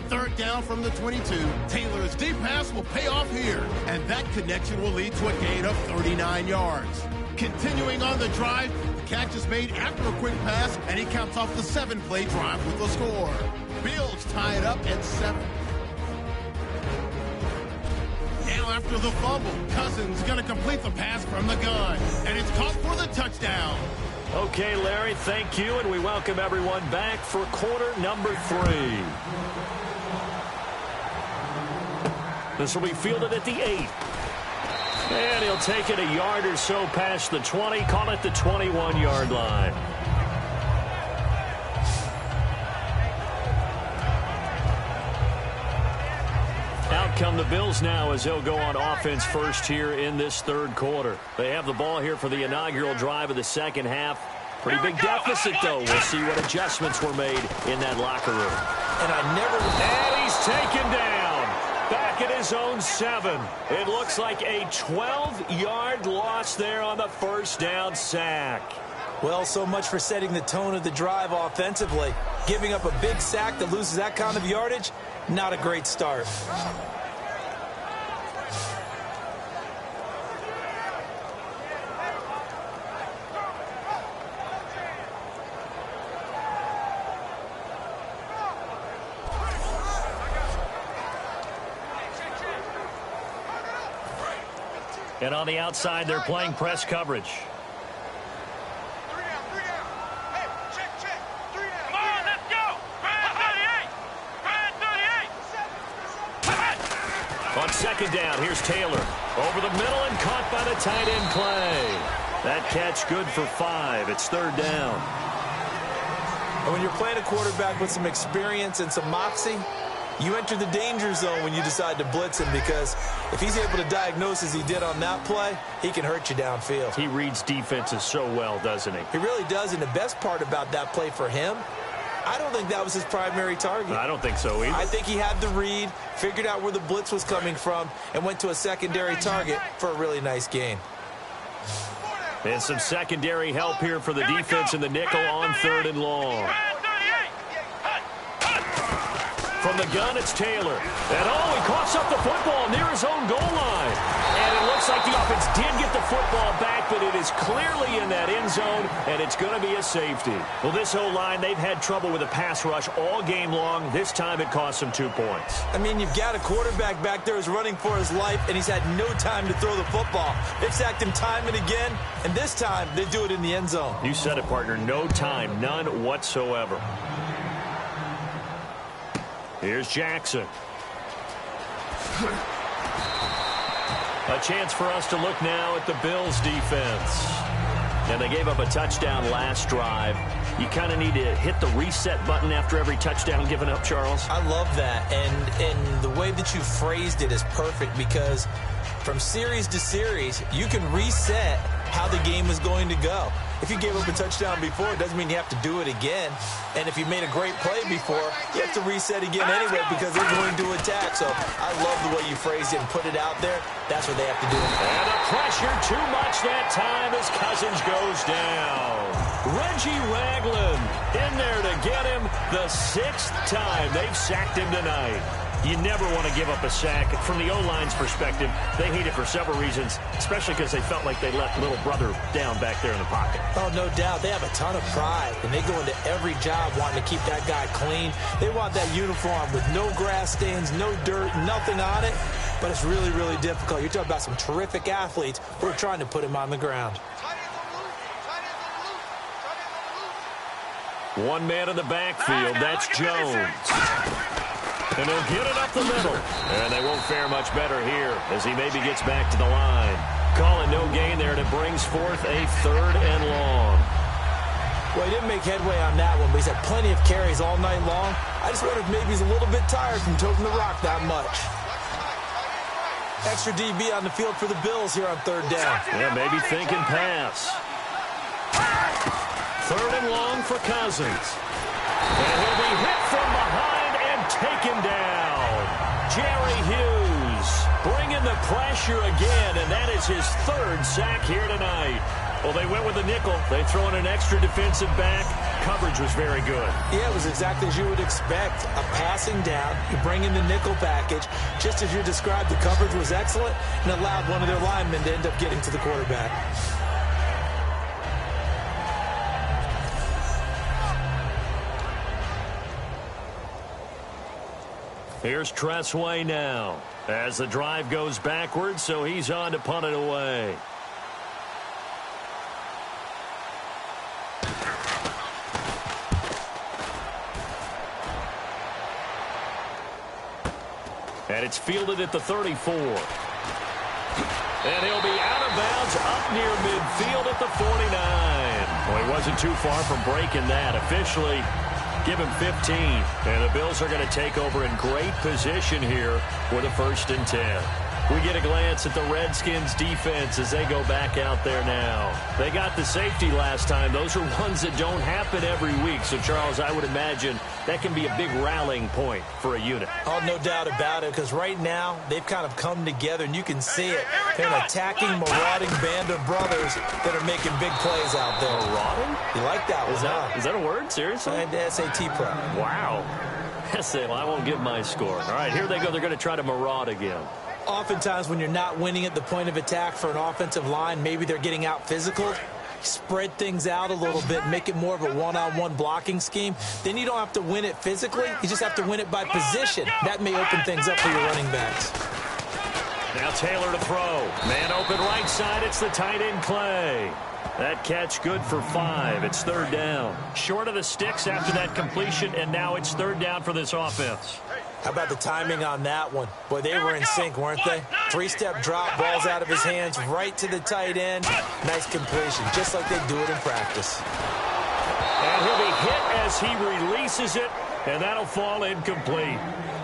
3rd down from the 22. Taylor's deep pass will pay off here, and that connection will lead to a gain of 39 yards. Continuing on the drive, the catch is made after a quick pass, and he caps off the 7-play drive with a score. Bills tie it up at 7. Now after the fumble, Cousins going to complete the pass from the gun, and it's caught for the touchdown. Okay, Larry, thank you, and we welcome everyone back for quarter number 3. This will be fielded at the 8. And he'll take it a yard or so past the 20, call it the 21-yard line. Out come the Bills now as they'll go on offense first here in this 3rd quarter. They have the ball here for the inaugural drive of the second half. Pretty big deficit, though. We'll see what adjustments were made in that locker room. And he's taken down. Back at his own 7. It looks like a 12-yard loss there on the first down sack. Well, so much for setting the tone of the drive offensively. Giving up a big sack that loses that kind of yardage, not a great start. And on the outside, they're playing press coverage. On second down, here's Taylor. Over the middle and caught by the tight end Clay. That catch good for 5. It's third down. And when you're playing a quarterback with some experience and some moxie, you enter the danger zone when you decide to blitz him, because if he's able to diagnose as he did on that play, he can hurt you downfield. He reads defenses so well, doesn't he? He really does, and the best part about that play for him, I don't think that was his primary target. I don't think so either. I think he had the read, figured out where the blitz was coming from, and went to a secondary target for a really nice gain. And some secondary help here for the defense in the nickel on third and long. From the gun, it's Taylor. And he coughs up the football near his own goal line. And it looks like the offense did get the football back, but it is clearly in that end zone, and it's going to be a safety. Well, this whole line, they've had trouble with a pass rush all game long. This time it cost them 2 points. I mean, you've got a quarterback back there who's running for his life, and he's had no time to throw the football. They've sacked him time and again, and this time they do it in the end zone. You said it, partner. No time, none whatsoever. Here's Jackson. A chance for us to look now at the Bills' defense. And they gave up a touchdown last drive. You kind of need to hit the reset button after every touchdown given up, Charles. I love that. And the way that you phrased it is perfect, because from series to series, you can reset how the game is going to go. If you gave up a touchdown before, it doesn't mean you have to do it again. And if you made a great play before, you have to reset again anyway, because they're going to attack. So I love the way you phrased it and put it out there. That's what they have to do. And the pressure too much that time as Cousins goes down. Reggie Ragland in there to get him the 6th time they've sacked him tonight. You never want to give up a sack. From the O-line's perspective, they hate it for several reasons, especially because they felt like they let little brother down back there in the pocket. Oh, no doubt. They have a ton of pride, and they go into every job wanting to keep that guy clean. They want that uniform with no grass stains, no dirt, nothing on it, but it's really, really difficult. You're talking about some terrific athletes who are trying to put him on the ground. One man in the backfield, that's Jones. And he'll get it up the middle. And they won't fare much better here as he maybe gets back to the line. Calling no gain there, and it brings forth a third and long. Well, he didn't make headway on that one, but he's had plenty of carries all night long. I just wonder if maybe he's a little bit tired from toting the rock that much. Extra DB on the field for the Bills here on third down. Yeah, maybe thinking pass. Third and long for Cousins. And he'll be hit from behind. Taken down. Jerry Hughes bringing the pressure again, and that is his 3rd sack here tonight. Well, they went with the nickel. They throw in an extra defensive back. Coverage was very good. Yeah, it was exactly as you would expect. A passing down. You bring in the nickel package. Just as you described, the coverage was excellent and allowed one of their linemen to end up getting to the quarterback. Here's Tressway now as the drive goes backwards, so he's on to punt it away. And it's fielded at the 34. And he'll be out of bounds up near midfield at the 49. Well, he wasn't too far from breaking that. Officially, give him 15. And the Bills are going to take over in great position here with a 1st and 10. We get a glance at the Redskins defense as they go back out there now. They got the safety last time. Those are ones that don't happen every week. So, Charles, I would imagine that can be a big rallying point for a unit. Oh, no doubt about it, because right now they've kind of come together, and you can see it. They're an attacking, marauding band of brothers that are making big plays out there. Marauding? You like that one, huh? Is that a word? Seriously? SAT prep. Wow. Well, I won't give my score. All right, here they go. They're going to try to maraud again. Oftentimes when you're not winning at the point of attack for an offensive line, maybe they're getting out physical. Spread things out a little bit, make it more of a one-on-one blocking scheme. Then you don't have to win it physically. You just have to win it by position. That may open things up for your running backs. Now Taylor to throw. Man open right side. It's the tight end Clay. That catch good for 5. It's 3rd down. Short of the sticks after that completion, and now it's 3rd down for this offense. How about the timing on that one? Boy, they were in sync, weren't they? Three-step drop, balls out of his hands, right to the tight end. Nice completion, just like they do it in practice. And he'll be hit as he releases it, and that'll fall incomplete.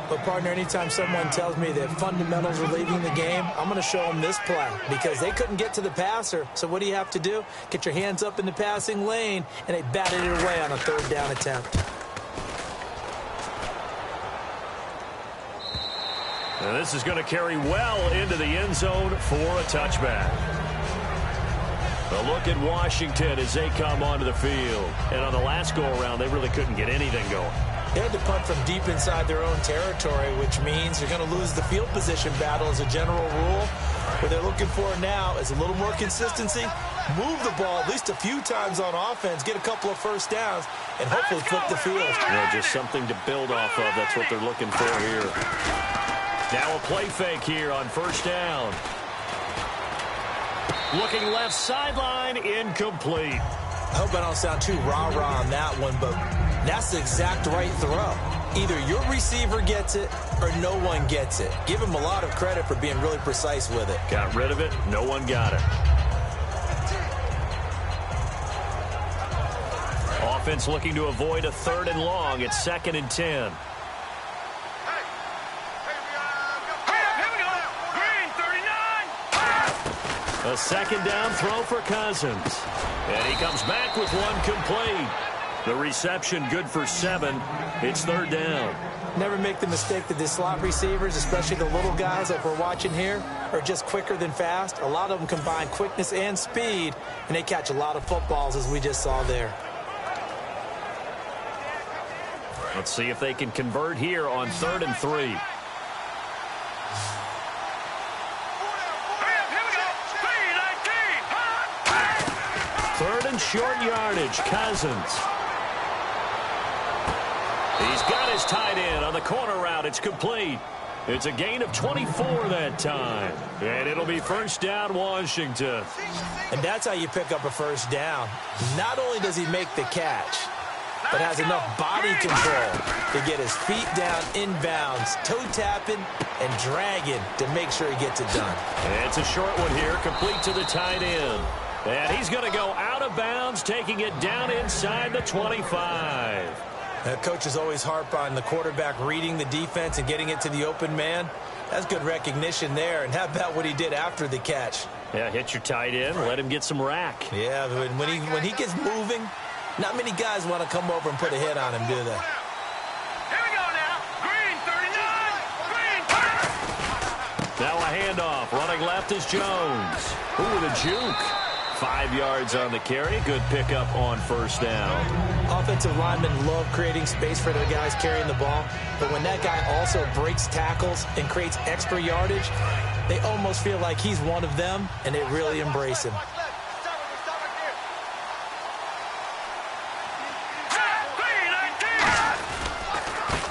But, partner, anytime someone tells me that fundamentals are leaving the game, I'm going to show them this play because they couldn't get to the passer. So what do you have to do? Get your hands up in the passing lane, and they batted it away on a third down attempt. And this is going to carry well into the end zone for a touchback. A look at Washington as they come onto the field. And on the last go-around, they really couldn't get anything going. They had to punt from deep inside their own territory, which means you're going to lose the field position battle as a general rule. What they're looking for now is a little more consistency, move the ball at least a few times on offense, get a couple of first downs, and hopefully flip the field. Just something to build off of. That's what they're looking for here. Now a play fake here on first down. Looking left sideline, incomplete. I hope I don't sound too rah-rah on that one, but that's the exact right throw. Either your receiver gets it or no one gets it. Give him a lot of credit for being really precise with it. Got rid of it. No one got it. Offense looking to avoid a 3rd and long. It's 2nd and 10. A 2nd down throw for Cousins. And he comes back with one complete. The reception good for 7. It's 3rd down. Never make the mistake that the slot receivers, especially the little guys like we're watching here, are just quicker than fast. A lot of them combine quickness and speed, and they catch a lot of footballs as we just saw there. Let's see if they can convert here on 3rd and 3. Third and short yardage, Cousins. He's got his tight end on the corner route. It's complete. It's a gain of 24 that time. And it'll be first down, Washington. And that's how you pick up a first down. Not only does he make the catch, but has enough body control to get his feet down inbounds, toe-tapping and dragging to make sure he gets it done. And it's a short one here, complete to the tight end. And he's going to go out of bounds, taking it down inside the 25. Coaches always harp on the quarterback reading the defense and getting it to the open man. That's good recognition there. And how about what he did after the catch? Yeah, hit your tight end, let him get some rack. Yeah, but when he gets moving, not many guys want to come over and put a hit on him, do they? Here we go now. Green 39. Green. Now a handoff. Running left is Jones. Ooh, the juke. 5 yards on the carry. Good pickup on first down. Offensive linemen love creating space for their guys carrying the ball. But when that guy also breaks tackles and creates extra yardage, they almost feel like he's one of them, and they really embrace him.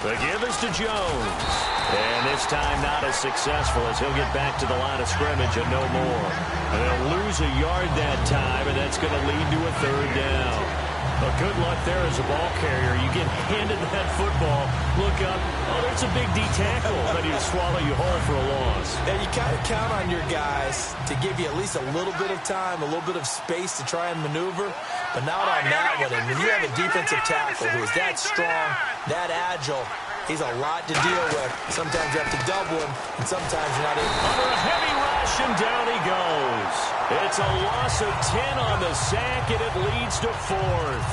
The give is to Jones. And this time not as successful as he'll get back to the line of scrimmage and no more. And they'll lose a yard that time, and that's going to lead to a 3rd down. But good luck there as a ball carrier. You get handed that football, look up, oh, there's a big D tackle ready to swallow you whole for a loss. And you kind of count on your guys to give you at least a little bit of time, a little bit of space to try and maneuver, but not on that one. And when you have a defensive tackle who is that strong, that agile, he's a lot to deal with. Sometimes you have to double him, and sometimes you're not able. Under a heavy rush, and down he goes. It's a loss of 10 on the sack, and it leads to 4th.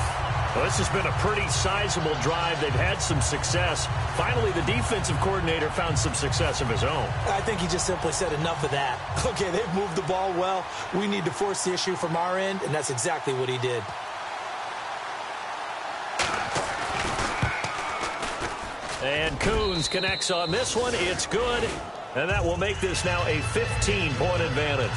Well, this has been a pretty sizable drive. They've had some success. Finally, the defensive coordinator found some success of his own. I think he just simply said enough of that. Okay, they've moved the ball well. We need to force the issue from our end, and that's exactly what he did. And Coons connects on this one. It's good. And that will make this now a 15-point advantage.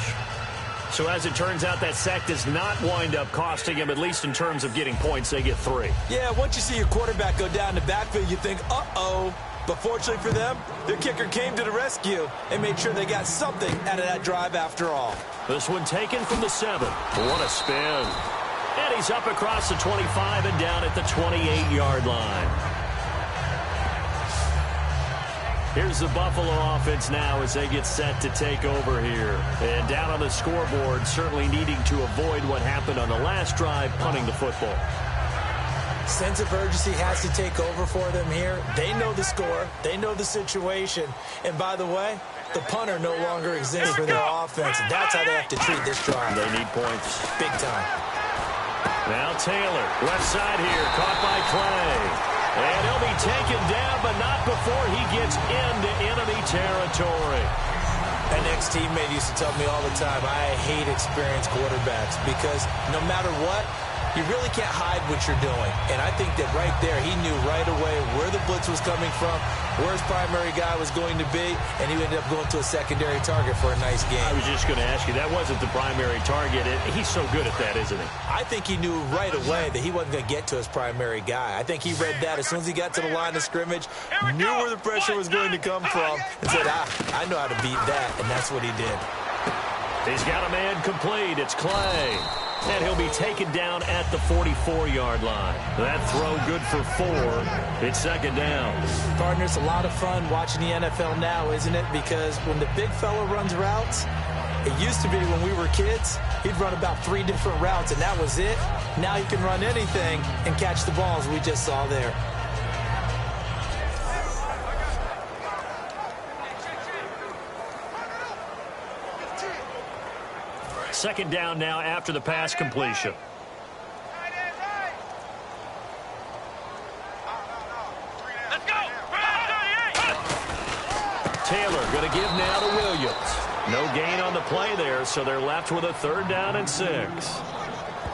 So as it turns out, that sack does not wind up costing him, at least in terms of getting points. They get 3. Yeah, once you see your quarterback go down the backfield, you think, uh-oh. But fortunately for them, their kicker came to the rescue and made sure they got something out of that drive after all. This one taken from the 7. What a spin. And he's up across the 25 and down at the 28-yard line. Here's the Buffalo offense now as they get set to take over here. And down on the scoreboard, certainly needing to avoid what happened on the last drive, punting the football. Sense of urgency has to take over for them here. They know the score. They know the situation. And by the way, the punter no longer exists for their offense. And that's how they have to treat this drive. They need points. Big time. Now Taylor, left side here, caught by Clay. And he'll be taken down, but not before he gets into enemy territory. An ex-teammate used to tell me all the time, I hate experienced quarterbacks because no matter what, you really can't hide what you're doing. And I think that right there, he knew right away where the blitz was coming from, where his primary guy was going to be, and he ended up going to a secondary target for a nice game. I was just going to ask you, that wasn't the primary target. He's so good at that, isn't he? I think he knew right away that he wasn't going to get to his primary guy. I think he read that as soon as he got to the line of scrimmage, knew where the pressure was going to come from, and said, I know how to beat that, and that's what he did. He's got a man complete. It's Clay. And he'll be taken down at the 44-yard line. That throw good for 4. It's second down. Partner, it's a lot of fun watching the NFL now, isn't it? Because when the big fella runs routes, it used to be when we were kids, he'd run about 3 different routes, and that was it. Now he can run anything and catch the balls we just saw there. Second down now after the pass completion. Let's go. Taylor going to give now to Williams. No gain on the play there, so they're left with a 3rd down and 6.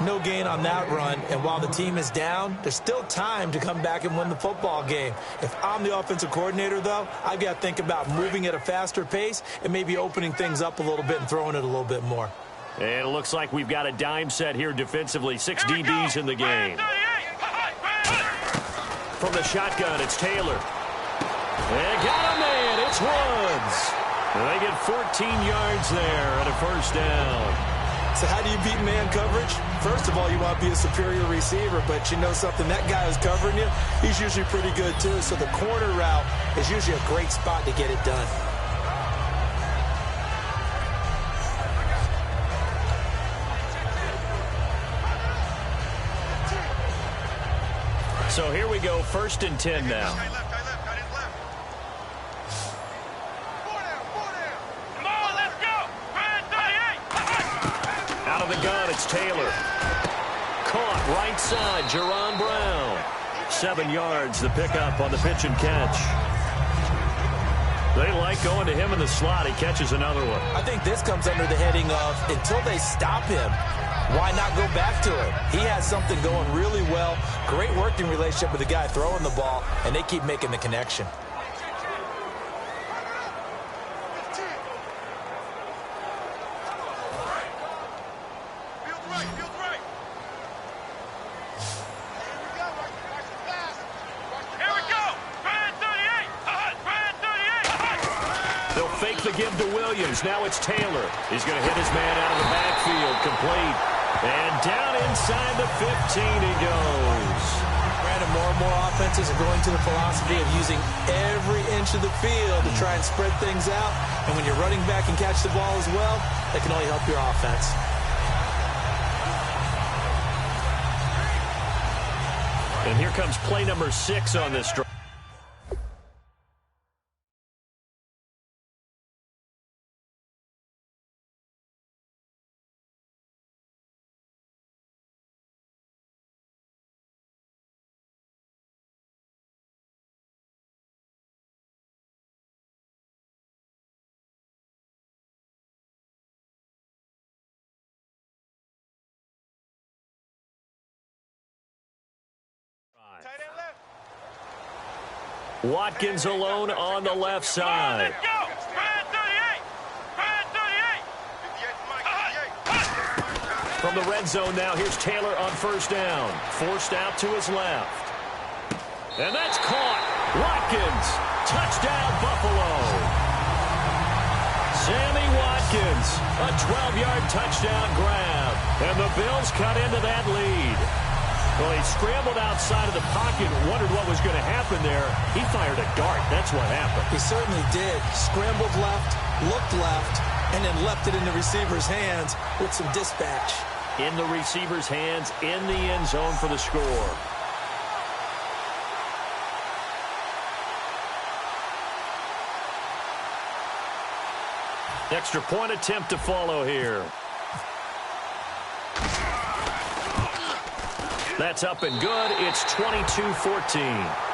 No gain on that run, and while the team is down, there's still time to come back and win the football game. If I'm the offensive coordinator, though, I've got to think about moving at a faster pace and maybe opening things up a little bit and throwing it a little bit more. And it looks like we've got a dime set here defensively. 6 DBs in the game. From the shotgun, it's Taylor. And got a man. It's Woods. And they get 14 yards there and a 1st down. So how do you beat man coverage? First of all, you want to be a superior receiver, but you know something, that guy who's covering you, he's usually pretty good too. So the corner route is usually a great spot to get it done. So here we go, 1st and 10 now. Out of the gun, it's Taylor. Caught right side, Jerron Brown. 7 yards, the pickup on the pitch and catch. They like going to him in the slot. He catches another one. I think this comes under the heading of until they stop him, why not go back to it? He has something going really well. Great working relationship with the guy throwing the ball, and they keep making the connection. They'll fake the give to Williams. Now it's Taylor. He's going to hit his man out of the backfield. Complete. And down inside the 15 he goes. Brandon, more and more offenses are going to the philosophy of using every inch of the field to try and spread things out. And when you're running back and catch the ball as well, that can only help your offense. And here comes play number 6 on this drive. Watkins alone on the left side. Let's go. Brad 38. Brad 38. From the red zone now, here's Taylor on 1st down. Forced out to his left. And that's caught. Watkins. Touchdown, Buffalo. Sammy Watkins. A 12-yard touchdown grab. And the Bills cut into that lead. Well, he scrambled outside of the pocket and wondered what was going to happen there. He fired a dart. That's what happened. He certainly did. Scrambled left, looked left, and then left it in the receiver's hands with some dispatch. In the receiver's hands, in the end zone for the score. Extra point attempt to follow here. That's up and good. It's 22-14.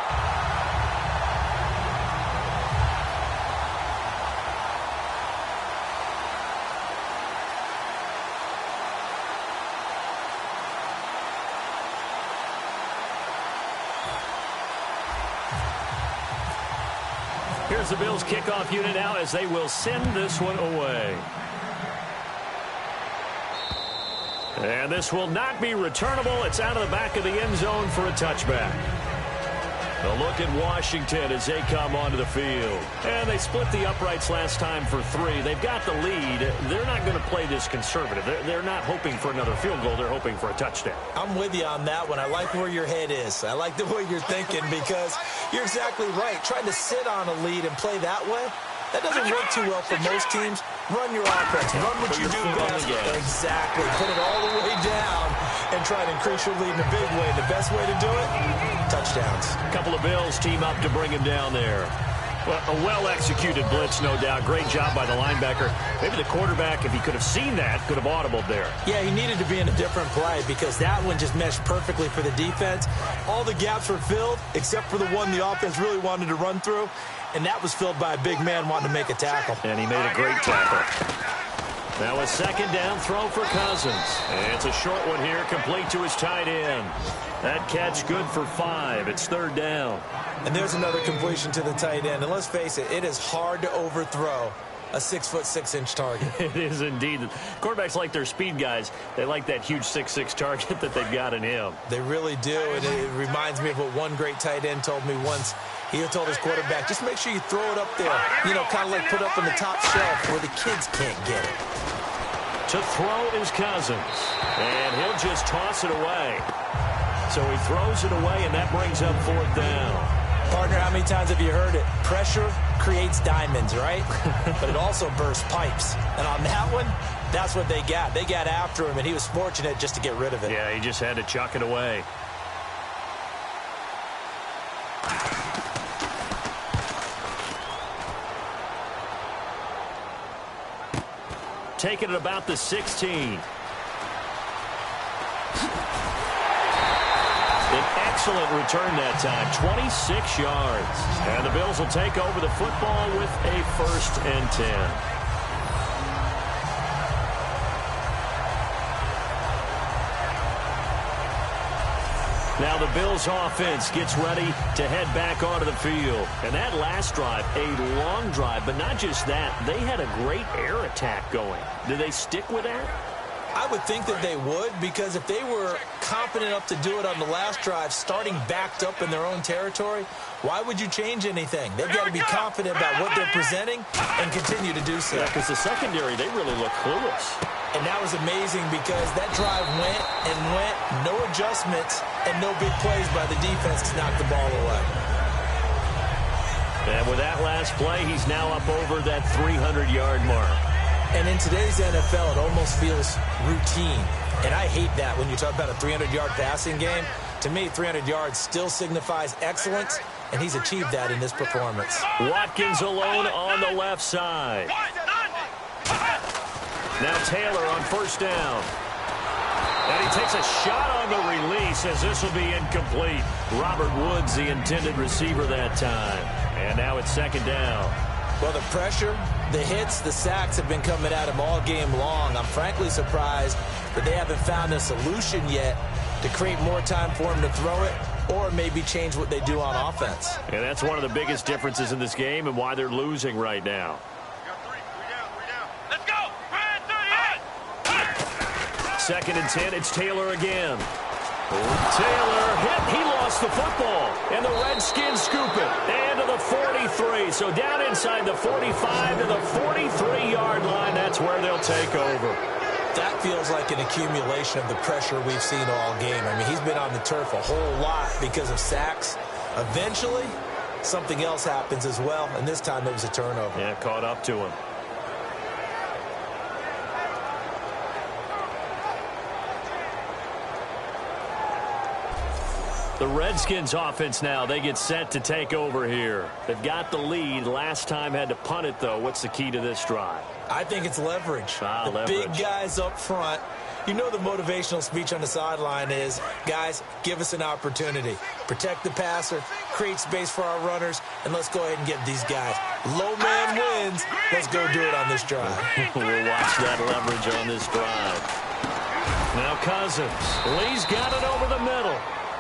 Here's the Bills kickoff unit now as they will send this one away. And this will not be returnable. It's out of the back of the end zone for a touchback. A look at Washington as they come onto the field. And they split the uprights last time for 3. They've got the lead. They're not going to play this conservative. They're not hoping for another field goal. They're hoping for a touchdown. I'm with you on that one. I like where your head is. I like the way you're thinking because you're exactly right. Trying to sit on a lead and play that way, that doesn't work too well for most teams. Run your offense. Run what you do best. Exactly. Put it all the way down and try to increase your lead in a big way. The best way to do it, touchdowns. A couple of Bills team up to bring him down there. Well, a well-executed blitz, no doubt. Great job by the linebacker. Maybe the quarterback, if he could have seen that, could have audibled there. Yeah, he needed to be in a different play because that one just meshed perfectly for the defense. All the gaps were filled except for the one the offense really wanted to run through, and that was filled by a big man wanting to make a tackle. And he made a great tackle. Now a second down throw for Cousins. And it's a short one here, complete to his tight end. That catch good for 5. It's third down. And there's another completion to the tight end. And let's face it, it is hard to overthrow a 6'6" target. It is indeed. Quarterbacks like their speed guys. They like that huge 6'6" target that they've got in him. They really do. And it reminds me of what one great tight end told me once. He told his quarterback, just make sure you throw it up there. You know, kind of like put up on the top shelf where the kids can't get it. To throw is Cousins. And he'll just toss it away. So he throws it away, and that brings up fourth down. Partner, how many times have you heard it? Pressure creates diamonds, right? But it also bursts pipes. And on that one, that's what they got. They got after him, and he was fortunate just to get rid of it. Yeah, he just had to chuck it away. Taking it about the 16. An excellent return that time, 26 yards. And the Bills will take over the football with a 1st and 10. Now the Bills offense gets ready to head back onto the field. And that last drive, a long drive, but not just that. They had a great air attack going. Do they stick with that? I would think that they would, because if they were confident enough to do it on the last drive, starting backed up in their own territory, why would you change anything? They've got to be confident about what they're presenting and continue to do so. Yeah, because the secondary, they really look clueless. And that was amazing because that drive went and went, no adjustments, and no big plays by the defense to knock the ball away. And with that last play, he's now up over that 300-yard mark. And in today's NFL, it almost feels routine. And I hate that when you talk about a 300-yard passing game. To me, 300 yards still signifies excellence, and he's achieved that in this performance. Watkins alone on the left side. Now Taylor on first down. And he takes a shot on the release as this will be incomplete. Robert Woods, the intended receiver that time. And now it's second down. Well, the pressure, the hits, the sacks have been coming at him all game long. I'm frankly surprised that they haven't found a solution yet to create more time for him to throw it or maybe change what they do on offense. And that's one of the biggest differences in this game and why they're losing right now. Let's go! Second and 10, it's Taylor again. Taylor hit, he lost the football, and the Redskins scoop it, and to the 43. So down inside the 45 to the 43-yard line, that's where they'll take over. That feels like an accumulation of the pressure we've seen all game. I mean, he's been on the turf a whole lot because of sacks. Eventually, something else happens as well, and this time it was a turnover. Yeah, caught up to him. The Redskins offense now, they get set to take over here. They've got the lead. Last time had to punt it, though. What's the key to this drive? I think it's leverage. The big guys up front. You know the motivational speech on the sideline is, guys, give us an opportunity. Protect the passer, create space for our runners, and let's go ahead and get these guys. Low man wins. Let's go do it on this drive. We'll watch that leverage on this drive. Now Cousins. Lee's got it over the middle.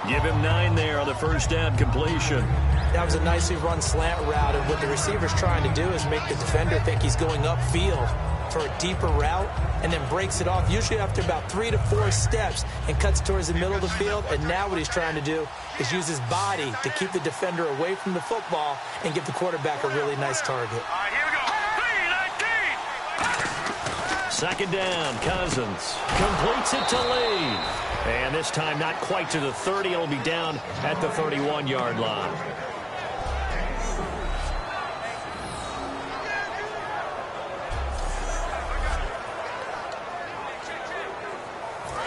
Give him 9 there on the first down completion. That was a nicely run slant route, and what the receiver's trying to do is make the defender think he's going upfield for a deeper route, and then breaks it off, usually after about 3 to 4 steps, and cuts towards the middle of the field. And now what he's trying to do is use his body to keep the defender away from the football and give the quarterback a really nice target. All right, here we go. 3-19. Second down, Cousins completes it to Lee. And this time not quite to the 30. It'll be down at the 31-yard line.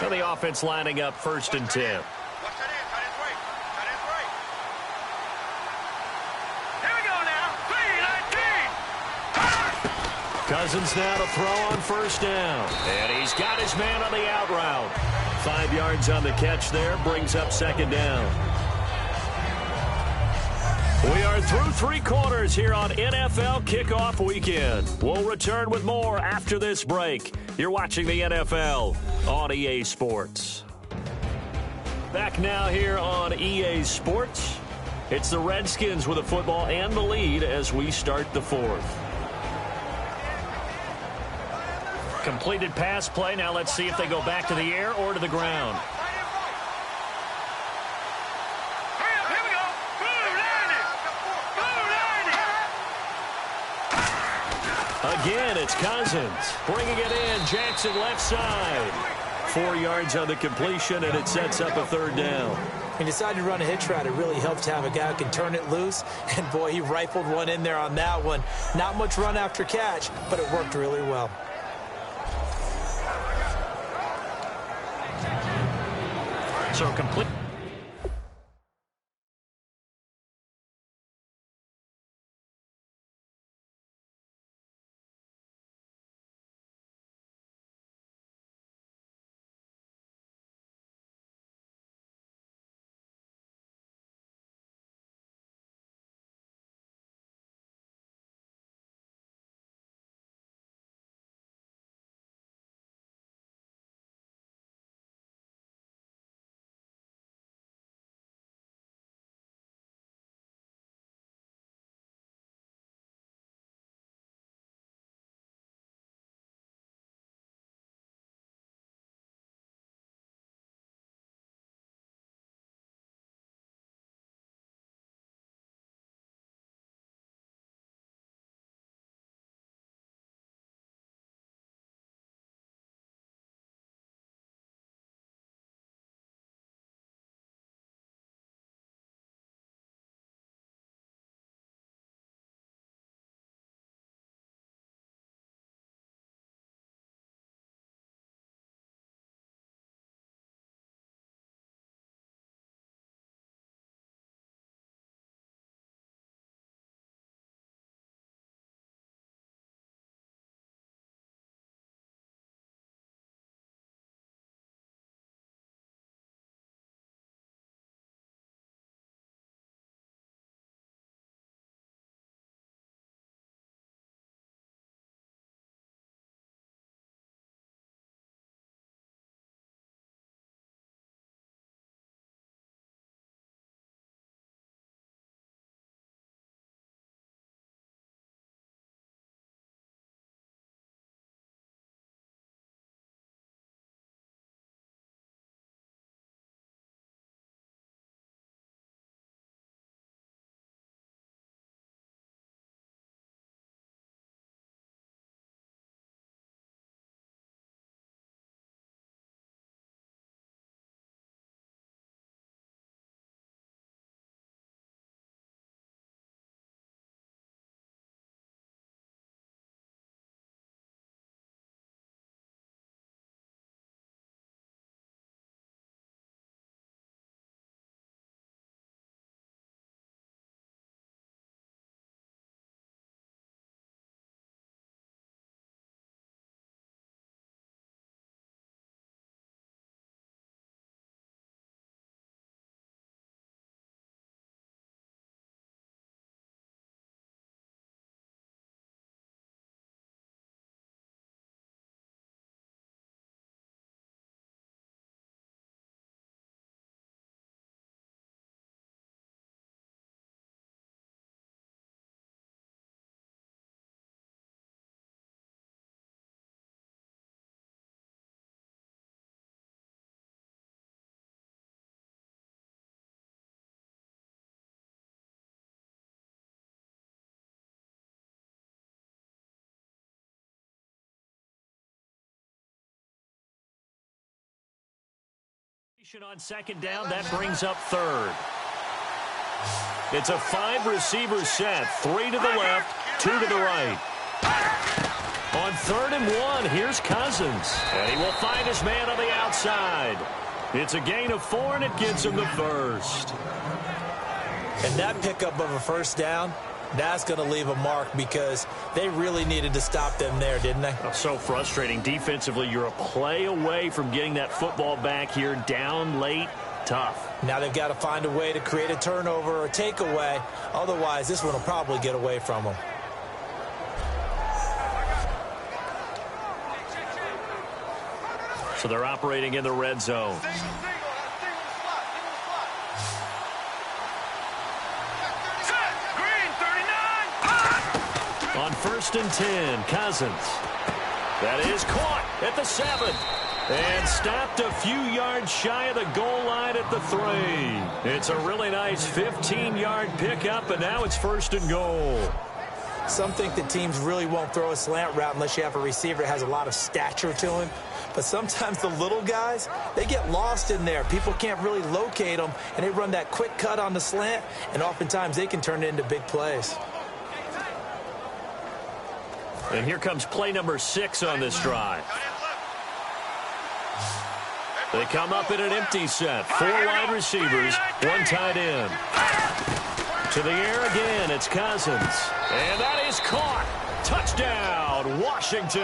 So the offense lining up 1st and 10. Watch that in. Tight end's right. Tight end's right. Here we go now. 3-19. Cousins now to throw on 1st down. And he's got his man on the out route. 5 yards on the catch there. Brings up 2nd down. We are through 3 quarters here on NFL Kickoff Weekend. We'll return with more after this break. You're watching the NFL on EA Sports. Back now here on EA Sports. It's the Redskins with the football and the lead as we start the 4th. Completed pass play. Now let's see if they go back to the air or to the ground. Here we go. Again, it's Cousins bringing it in. Jackson left side. 4 yards on the completion, and it sets up a 3rd down. He decided to run a hitch route. It really helps to have a guy who can turn it loose. And, boy, he rifled one in there on that one. Not much run after catch, but it worked really well. So complete. On second down, that brings up third. It's a 5-receiver set. 3 to the left, 2 to the right. On 3rd and 1, here's Cousins. And he will find his man on the outside. It's a gain of 4, and it gets him the first. And that pickup of a first down, that's going to leave a mark because they really needed to stop them there, didn't they? Oh, so frustrating. Defensively, you're a play away from getting that football back here down late. Tough. Now they've got to find a way to create a turnover or a takeaway. Otherwise, this one will probably get away from them. So they're operating in the red zone. On 1st and 10, Cousins. That is caught at the 7. And stopped a few yards shy of the goal line at the 3. It's a really nice 15-yard pickup, and now it's 1st and goal. Some think that teams really won't throw a slant route unless you have a receiver that has a lot of stature to him. But sometimes the little guys, they get lost in there. People can't really locate them, and they run that quick cut on the slant, and oftentimes they can turn it into big plays. And here comes play number 6 on this drive. They come up in an empty set. 4 wide receivers, 1 tight end. To the air again, it's Cousins. And that is caught. Touchdown, Washington.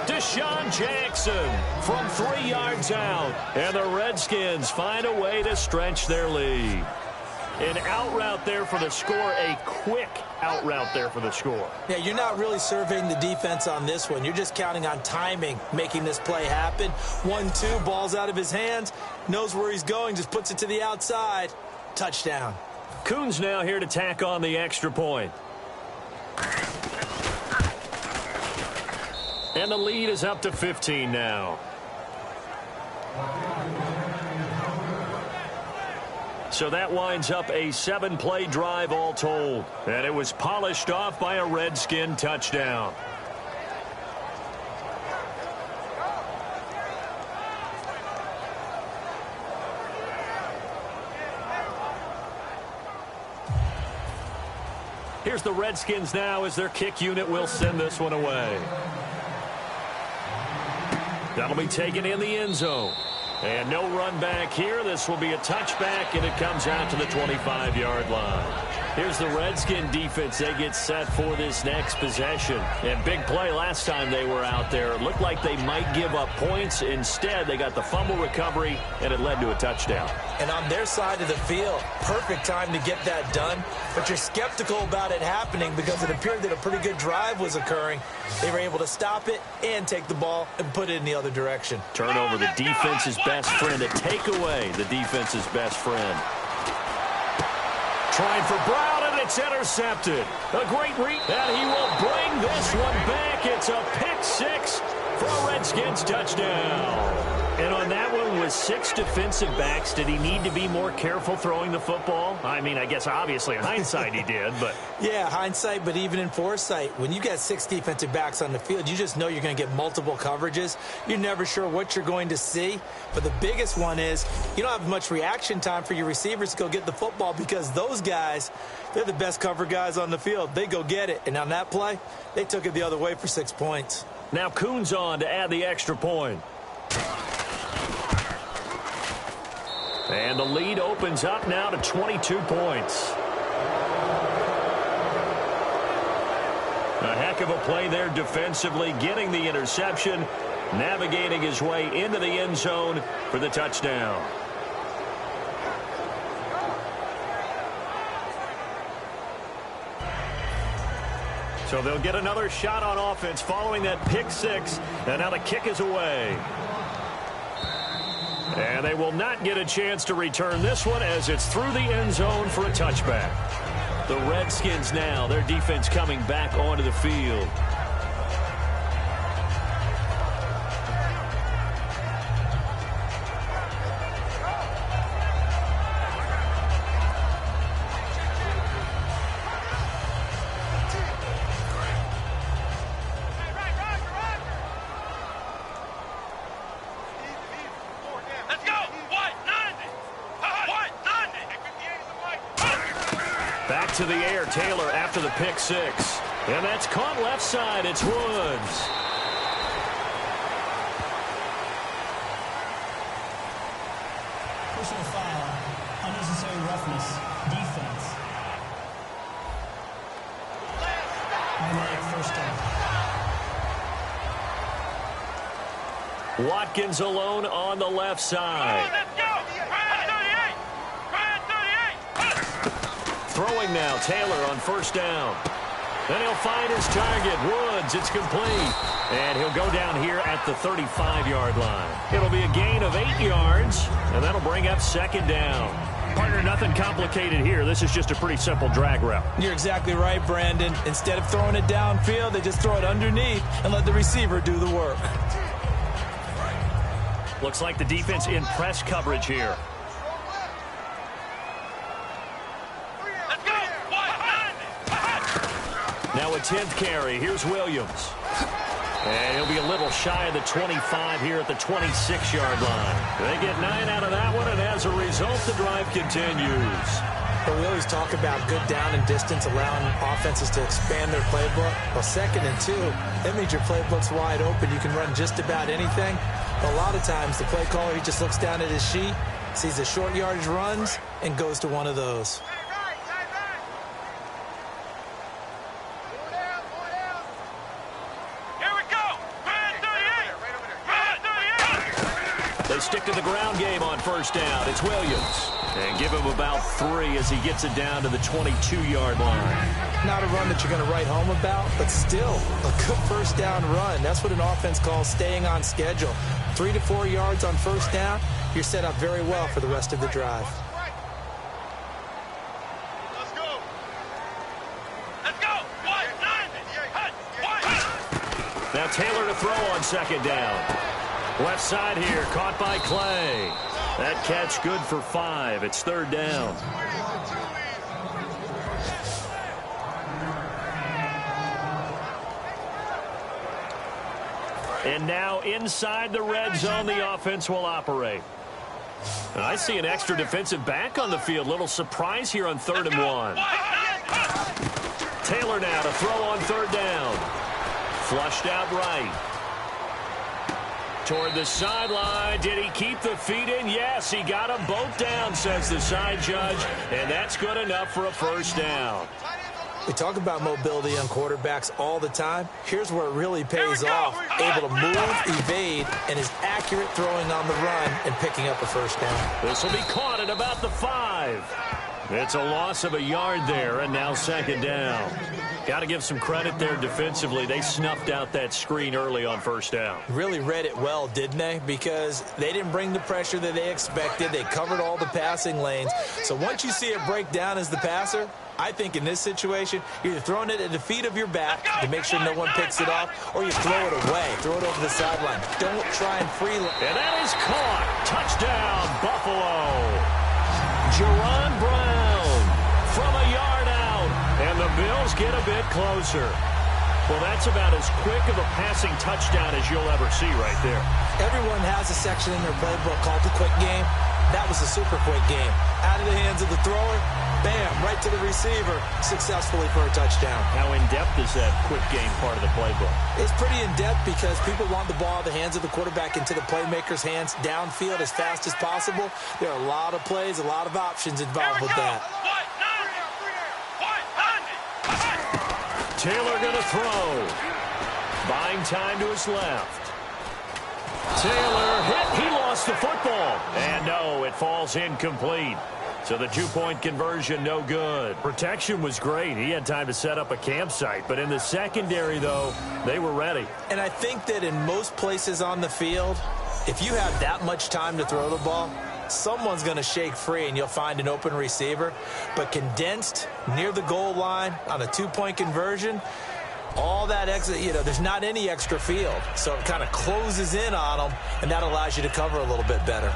Deshaun Jackson from 3 yards out. And the Redskins find a way to stretch their lead. An out route there for the score, a quick out route there for the score. Yeah, you're not really surveying the defense on this one. You're just counting on timing, making this play happen. 1-2, ball's out of his hands, knows where he's going, just puts it to the outside. Touchdown. Coons now here to tack on the extra point. And the lead is up to 15 now. So that winds up a 7-play drive all told. And it was polished off by a Redskin touchdown. Here's the Redskins now as their kick unit will send this one away. That'll be taken in the end zone. And no run back here. This will be a touchback, and it comes out to the 25-yard line. Here's the Redskin defense. They get set for this next possession. And big play last time they were out there. It looked like they might give up points. Instead, they got the fumble recovery, and it led to a touchdown. And on their side of the field, perfect time to get that done. But you're skeptical about it happening because it appeared that a pretty good drive was occurring. They were able to stop it and take the ball and put it in the other direction. Turnover, the defense's best friend. A takeaway, the defense's best friend. Trying for Brown, and it's intercepted. A great read, and he will bring this one back. It's a pick 6 for a Redskins touchdown. And on that one, with 6 defensive backs, did he need to be more careful throwing the football? I mean, I guess obviously in hindsight he did, but... Yeah, hindsight, but even in foresight, when you got 6 defensive backs on the field, you just know you're going to get multiple coverages. You're never sure what you're going to see. But the biggest one is you don't have much reaction time for your receivers to go get the football because those guys, they're the best cover guys on the field. They go get it. And on that play, they took it the other way for 6 points. Now Coons on to add the extra point. And the lead opens up now to 22 points. A heck of a play there defensively, getting the interception, navigating his way into the end zone for the touchdown. So they'll get another shot on offense following that pick 6, and now the kick is away. And they will not get a chance to return this one as it's through the end zone for a touchback. The Redskins now, their defense coming back onto the field. Let's go! Back to the air, Taylor after the pick six. And that's caught left side. It's Woods. Personal foul, unnecessary roughness, defense. Automatic first down. Watkins alone on the left side. Let's go! Ryan 38! Ryan 38! Throwing now, Taylor on first down. Then he'll find his target, Woods. It's complete. And he'll go down here at the 35-yard line. It'll be a gain of 8 yards, and that'll bring up second down. Partner, nothing complicated here. This is just a pretty simple drag route. You're exactly right, Brandon. Instead of throwing it downfield, they just throw it underneath and let the receiver do the work. Looks like the defense in press coverage here. Let's go! Now a 10th carry. Here's Williams. And he'll be a little shy of the 25 here at the 26-yard line. They get 9 out of that one, and as a result, the drive continues. But we always talk about good down and distance, allowing offenses to expand their playbook. Well, 2nd and 2, that means your playbook's wide open. You can run just about anything. But a lot of times, the play caller, he just looks down at his sheet, sees the short yardage runs, and goes to one of those. They stick to the ground game on first down. It's Williams. And give him about 3 as he gets it down to the 22-yard line. Not a run that you're going to write home about, but still a good first down run. That's what an offense calls staying on schedule. 3 to 4 yards on first down, you're set up very well for the rest of the drive. Let's go! Let's go! Now Taylor to throw on second down. Left side here, caught by Clay. That catch good for 5. It's third down. And now inside the red zone, the offense will operate. And I see an extra defensive back on the field. Little surprise here on 3rd and 1. Taylor now to throw on third down. Flushed out right. Toward the sideline. Did he keep the feet in? Yes, he got them both down, says the side judge. And that's good enough for a first down. We talk about mobility on quarterbacks all the time. Here's where it really pays off. Able to move, evade, and is accurate throwing on the run and picking up a first down. This will be caught at about the 5. It's a loss of a yard there, and now second down. Got to give some credit there defensively. They snuffed out that screen early on first down. Really read it well, didn't they? Because they didn't bring the pressure that they expected. They covered all the passing lanes. So once you see it break down as the passer, I think in this situation, you're either throwing it at the feet of your back to make sure no one picks it off, or you throw it away. Throw it over the sideline. Don't try and freelance. And that is caught. Touchdown, Buffalo. Jerron Brown from a yard out. And the Bills get a bit closer. Well, that's about as quick of a passing touchdown as you'll ever see right there. Everyone has a section in their playbook called the quick game. That was a super quick game. Out of the hands of the thrower, bam, right to the receiver, successfully for a touchdown. How in-depth is that quick game part of the playbook? It's pretty in-depth because people want the ball out of the hands of the quarterback into the playmaker's hands downfield as fast as possible. There are a lot of plays, a lot of options involved with that. Taylor going to throw. Buying time to his left. Taylor hit. He lost the football. And no, it falls incomplete. So the two-point conversion, no good. Protection was great. He had time to set up a campsite. But in the secondary, though, they were ready. And I think that in most places on the field, if you have that much time to throw the ball, someone's going to shake free and you'll find an open receiver. But condensed near the goal line on a two-point conversion, all that extra, there's not any extra field. So it kind of closes in on them, and that allows you to cover a little bit better.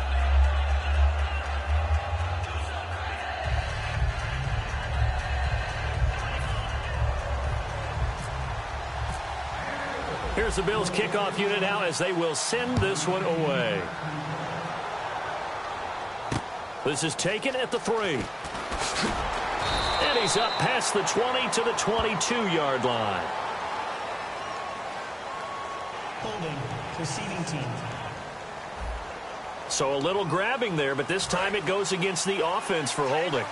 Here's the Bills kickoff unit now as they will send this one away. This is taken at the 3. And And he's up past the 20 to the 22-yard line. Holding, receiving team. So a little grabbing there, but this time it goes against the offense for holding.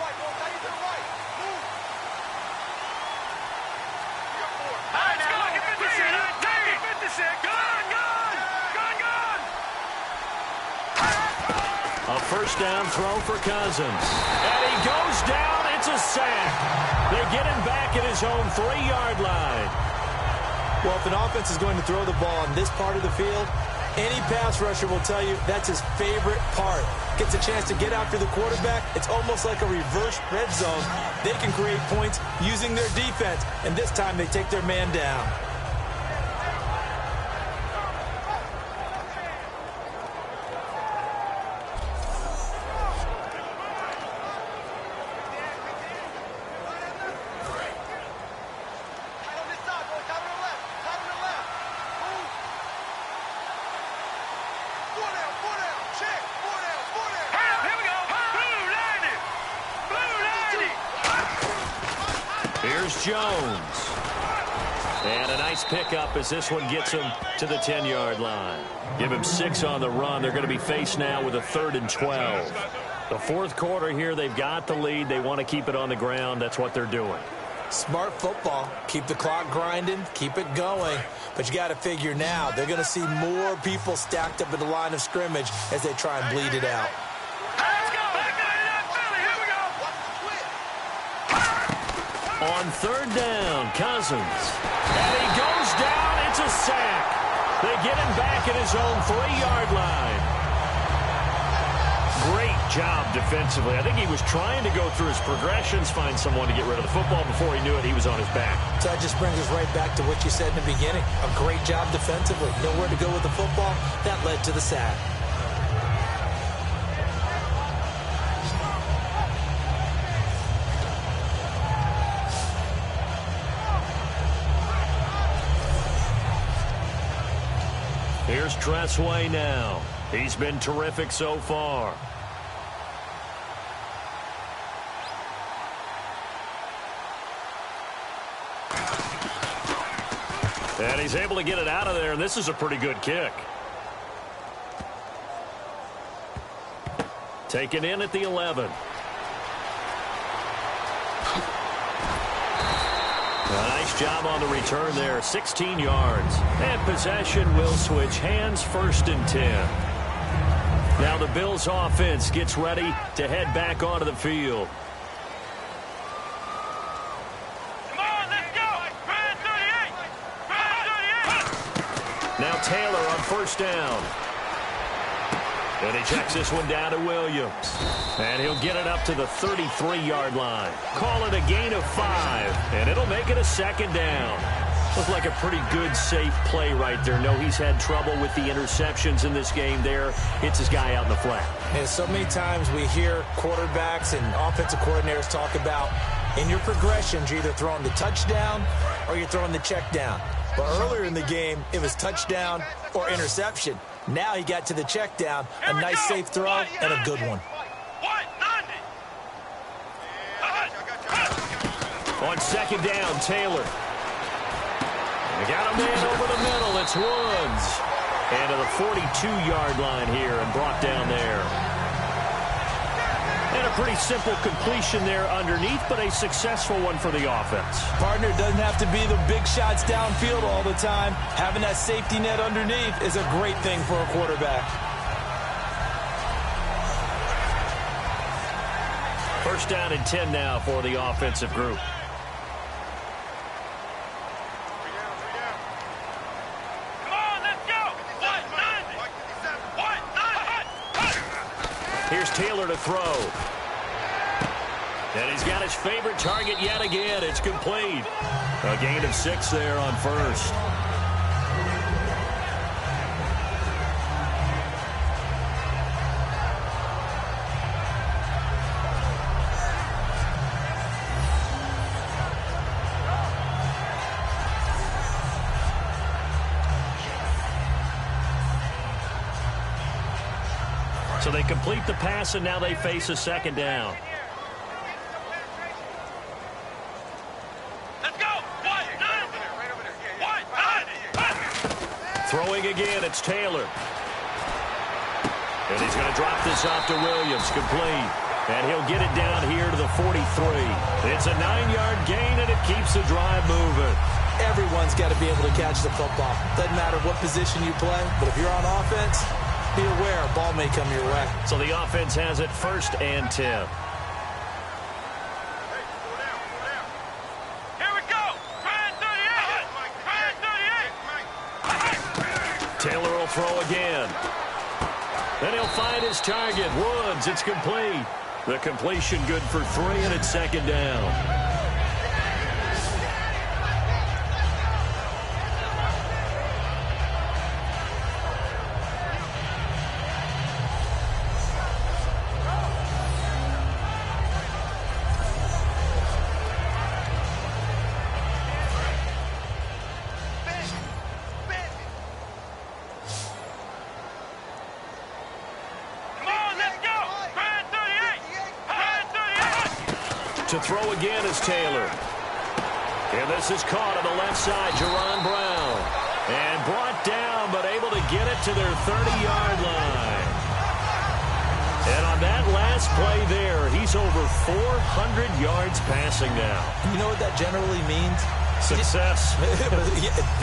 A first down throw for Cousins. And he goes down. It's a sack. They get him back at his own 3-yard line. Well, if an offense is going to throw the ball on this part of the field, any pass rusher will tell you that's his favorite part. Gets a chance to get after the quarterback. It's almost like a reverse red zone. They can create points using their defense, and this time they take their man down. Here's Jones. And a nice pickup as this one gets him to the 10-yard line. Give him 6 on the run. They're going to be faced now with a 3rd and 12. The fourth quarter here, they've got the lead. They want to keep it on the ground. That's what they're doing. Smart football. Keep the clock grinding. Keep it going. But you got to figure now, they're going to see more people stacked up at the line of scrimmage as they try and bleed it out. On 3rd down, Cousins. And he goes down. It's a sack. They get him back at his own 3-yard line. Great job defensively. I think he was trying to go through his progressions, find someone to get rid of the football. Before he knew it, he was on his back. So that just brings us right back to what you said in the beginning. A great job defensively. Nowhere to go with the football. That led to the sack. Here's Tressway now. He's been terrific so far. And he's able to get it out of there, and this is a pretty good kick. Taken in at the 11. A nice job on the return there, 16 yards. And possession will switch hands, 1st and 10. Now the Bills offense gets ready to head back onto the field. Come on, let's go! Brad 38! Brad 38! Now Taylor on 1st down. And he checks this one down to Williams. And he'll get it up to the 33-yard line. Call it a gain of 5. And it'll make it a 2nd down. Looks like a pretty good, safe play right there. No, he's had trouble with the interceptions in this game there. Hits his guy out in the flat. And so many times we hear quarterbacks and offensive coordinators talk about in your progressions, you're either throwing the touchdown or you're throwing the check down. But earlier in the game, it was touchdown or interception. Now he got to the check down, a nice safe throw, and a good one. On 2nd down, Taylor. They got a man over the middle. It's Woods. And to the 42-yard line here and brought down there. And a pretty simple completion there underneath, but a successful one for the offense. Partner, doesn't have to be the big shots downfield all the time. Having that safety net underneath is a great thing for a quarterback. 1st down and 10 now for the offensive group. Here's Taylor to throw. And he's got his favorite target yet again. It's complete. A gain of 6 there on 1st. So they complete the pass, and now they face a 2nd down. Throwing again, it's Taylor. And he's going to drop this off to Williams, complete. And he'll get it down here to the 43. It's a 9-yard gain, and it keeps the drive moving. Everyone's got to be able to catch the football. Doesn't matter what position you play, but if you're on offense, be aware a ball may come your way. So the offense has it 1st and 10. Taylor will throw again. Then he'll find his target. Woods, it's complete. The completion good for 3, and it's 2nd down. To throw again is Taylor. And this is caught on the left side, Jerron Brown. And brought down, but able to get it to their 30-yard line. And on that last play there, he's over 400 yards passing now. You know what that generally means? Success.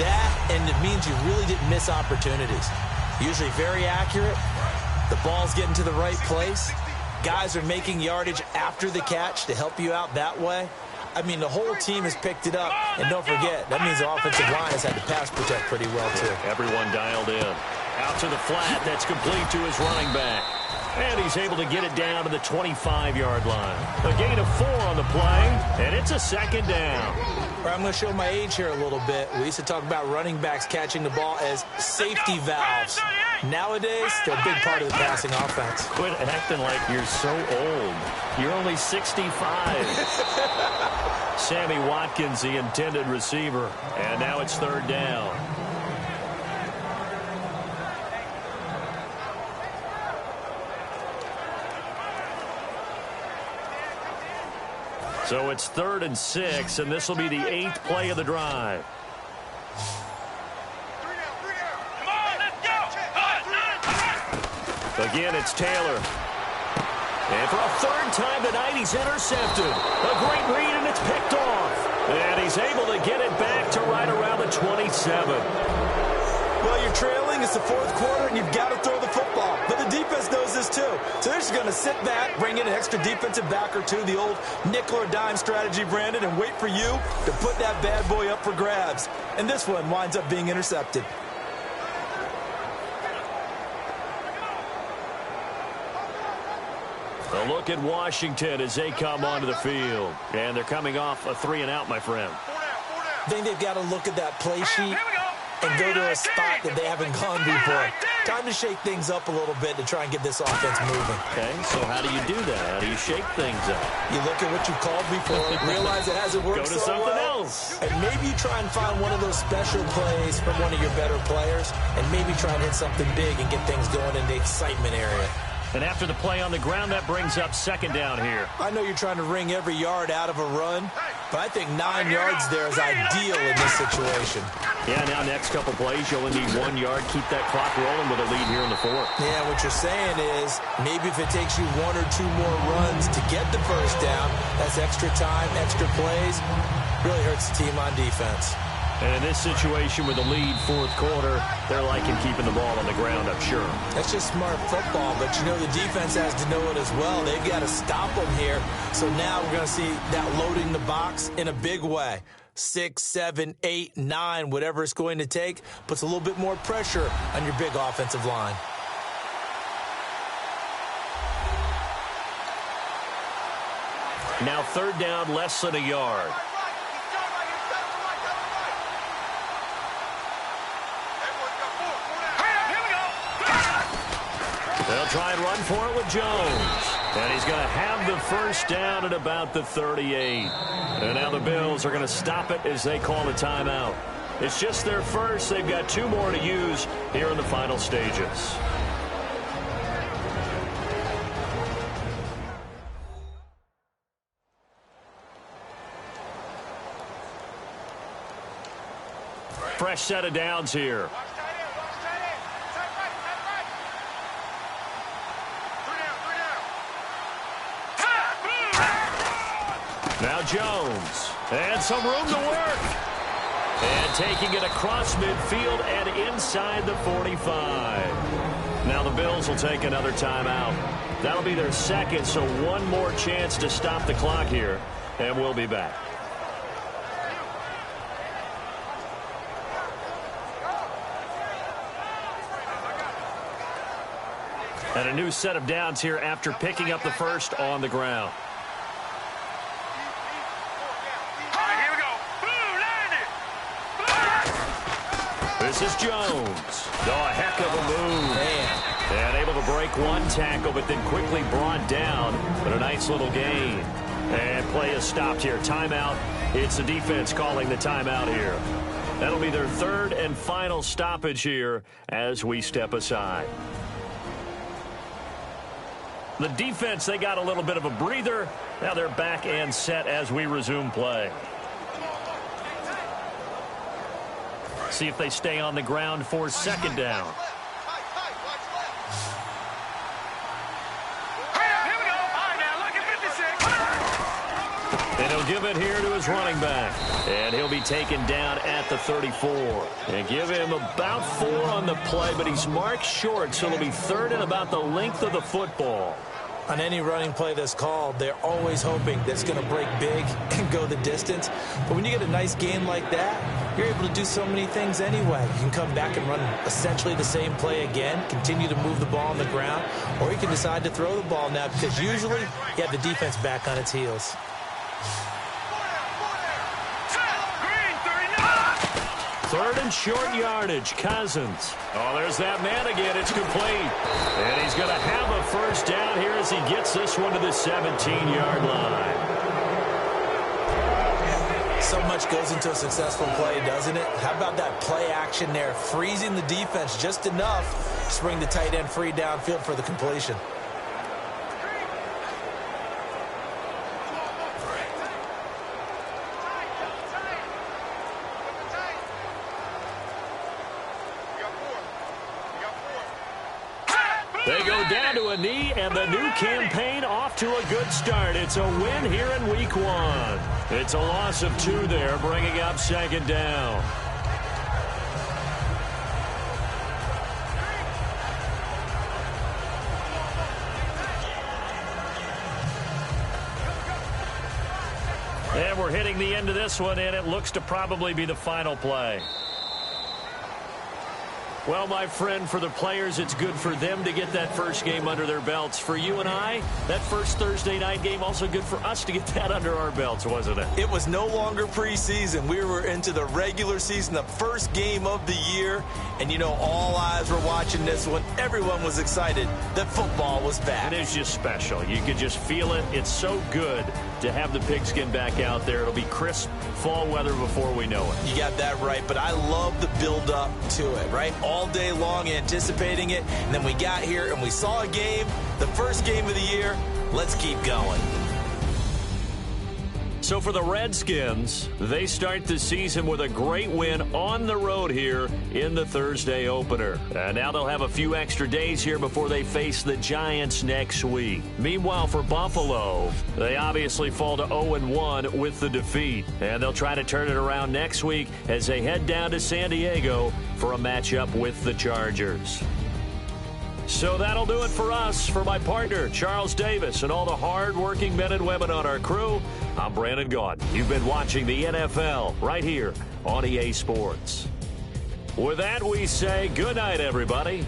That, and it means you really didn't miss opportunities. Usually very accurate. The ball's getting to the right place. Guys are making yardage after the catch to help you out that way. I mean, the whole team has picked it up. And don't forget, that means the offensive line has had to pass protect pretty well, too. Everyone dialed in. Out to the flat. That's complete to his running back. And he's able to get it down to the 25-yard line. A gain of 4 on the play, and it's a 2nd down. I'm going to show my age here a little bit. We used to talk about running backs catching the ball as safety valves. Nowadays, they're a big part of the passing offense. Quit acting like you're so old. You're only 65. Sammy Watkins, the intended receiver. And now it's 3rd down. So it's 3rd and 6, and this will be the 8th play of the drive. Again, it's Taylor. And for a 3rd time tonight, he's intercepted. A great read, and it's picked off. And he's able to get it back to right around the 27. Well, you're trailing. It's the 4th quarter, and you've got to throw the football. But the defense knows this, too. So they're just going to sit back, bring in an extra defensive back or two, the old nickel or dime strategy, Brandon, and wait for you to put that bad boy up for grabs. And this one winds up being intercepted. A look at Washington as they come onto the field. And they're coming off a 3-and-out, my friend. I think they've got to look at that play sheet and go to a spot that they haven't gone before. Time to shake things up a little bit to try and get this offense moving. Okay, so how do you do that? How do you shake things up? You look at what you called before, realize it hasn't worked Go to so something well, else. and maybe you try and find one of those special plays from one of your better players, and maybe try and hit something big and get things going in the excitement area. And after the play on the ground, that brings up 2nd down here. I know you're trying to wring every yard out of a run, but I think 9 yards there is ideal in this situation. Yeah, now next couple plays, you only need 1 yard. Keep that clock rolling with a lead here in the 4th. Yeah, what you're saying is maybe if it takes you 1 or 2 more runs to get the 1st down, that's extra time, extra plays. Really hurts the team on defense. And in this situation with the lead 4th quarter, they're liking keeping the ball on the ground, I'm sure. That's just smart football, but you know the defense has to know it as well. They've got to stop them here. So now we're going to see that loading the box in a big way. 6, 7, 8, 9, whatever it's going to take, puts a little bit more pressure on your big offensive line. Now 3rd down, less than a yard. They'll try and run for it with Jones. And he's going to have the 1st down at about the 38. And now the Bills are going to stop it as they call a timeout. It's just their first. They've got 2 more to use here in the final stages. Fresh set of downs here. Now Jones. And some room to work. And taking it across midfield and inside the 45. Now the Bills will take another timeout. That'll be their second, so one more chance to stop the clock here. And we'll be back. And a new set of downs here after picking up the first on the ground. This is Jones. Oh, a heck of a move. Man. And able to break one tackle, but then quickly brought down. But a nice little gain. And play is stopped here. Timeout. It's the defense calling the timeout here. That'll be their third and final stoppage here as we step aside. The defense, they got a little bit of a breather. Now they're back and set as we resume play. See if they stay on the ground for second down. And he'll give it here to his running back. And he'll be taken down at the 34. And give him about 4 on the play, but he's marked short, so it'll be third and about the length of the football. On any running play that's called, they're always hoping that it's going to break big and go the distance. But when you get a nice game like that, you're able to do so many things anyway. You can come back and run essentially the same play again, continue to move the ball on the ground, or you can decide to throw the ball now because usually you have the defense back on its heels. Third and short yardage, Cousins. Oh, there's that man again. It's complete. And he's going to have a first down here as he gets this one to the 17-yard line. So much goes into a successful play, doesn't it? How about that play action there, freezing the defense just enough to bring the tight end free downfield for the completion. They go down to a knee, and the new campaign off to a good start. It's a win here in week 1. It's a loss of 2 there, bringing up second down. And we're hitting the end of this one, and it looks to probably be the final play. Well, my friend, for the players, it's good for them to get that first game under their belts. For you and I, that first Thursday night game, also good for us to get that under our belts, wasn't it? It was no longer preseason. We were into the regular season, the first game of the year. And, you know, all eyes were watching this one. Everyone was excited that football was back. It is just special. You could just feel it. It's so good to have the pigskin back out there. It'll be crisp fall weather before we know it. You got that right, but I love the build-up to it, right? All day long anticipating it, and then we got here and we saw a game, the first game of the year. Let's keep going. So for the Redskins, they start the season with a great win on the road here in the Thursday opener. And now they'll have a few extra days here before they face the Giants next week. Meanwhile, for Buffalo, they obviously fall to 0-1 with the defeat. And they'll try to turn it around next week as they head down to San Diego for a matchup with the Chargers. So that'll do it for us. For my partner, Charles Davis, and all the hard-working men and women on our crew, I'm Brandon Gaudin. You've been watching the NFL right here on EA Sports. With that, we say good night, everybody.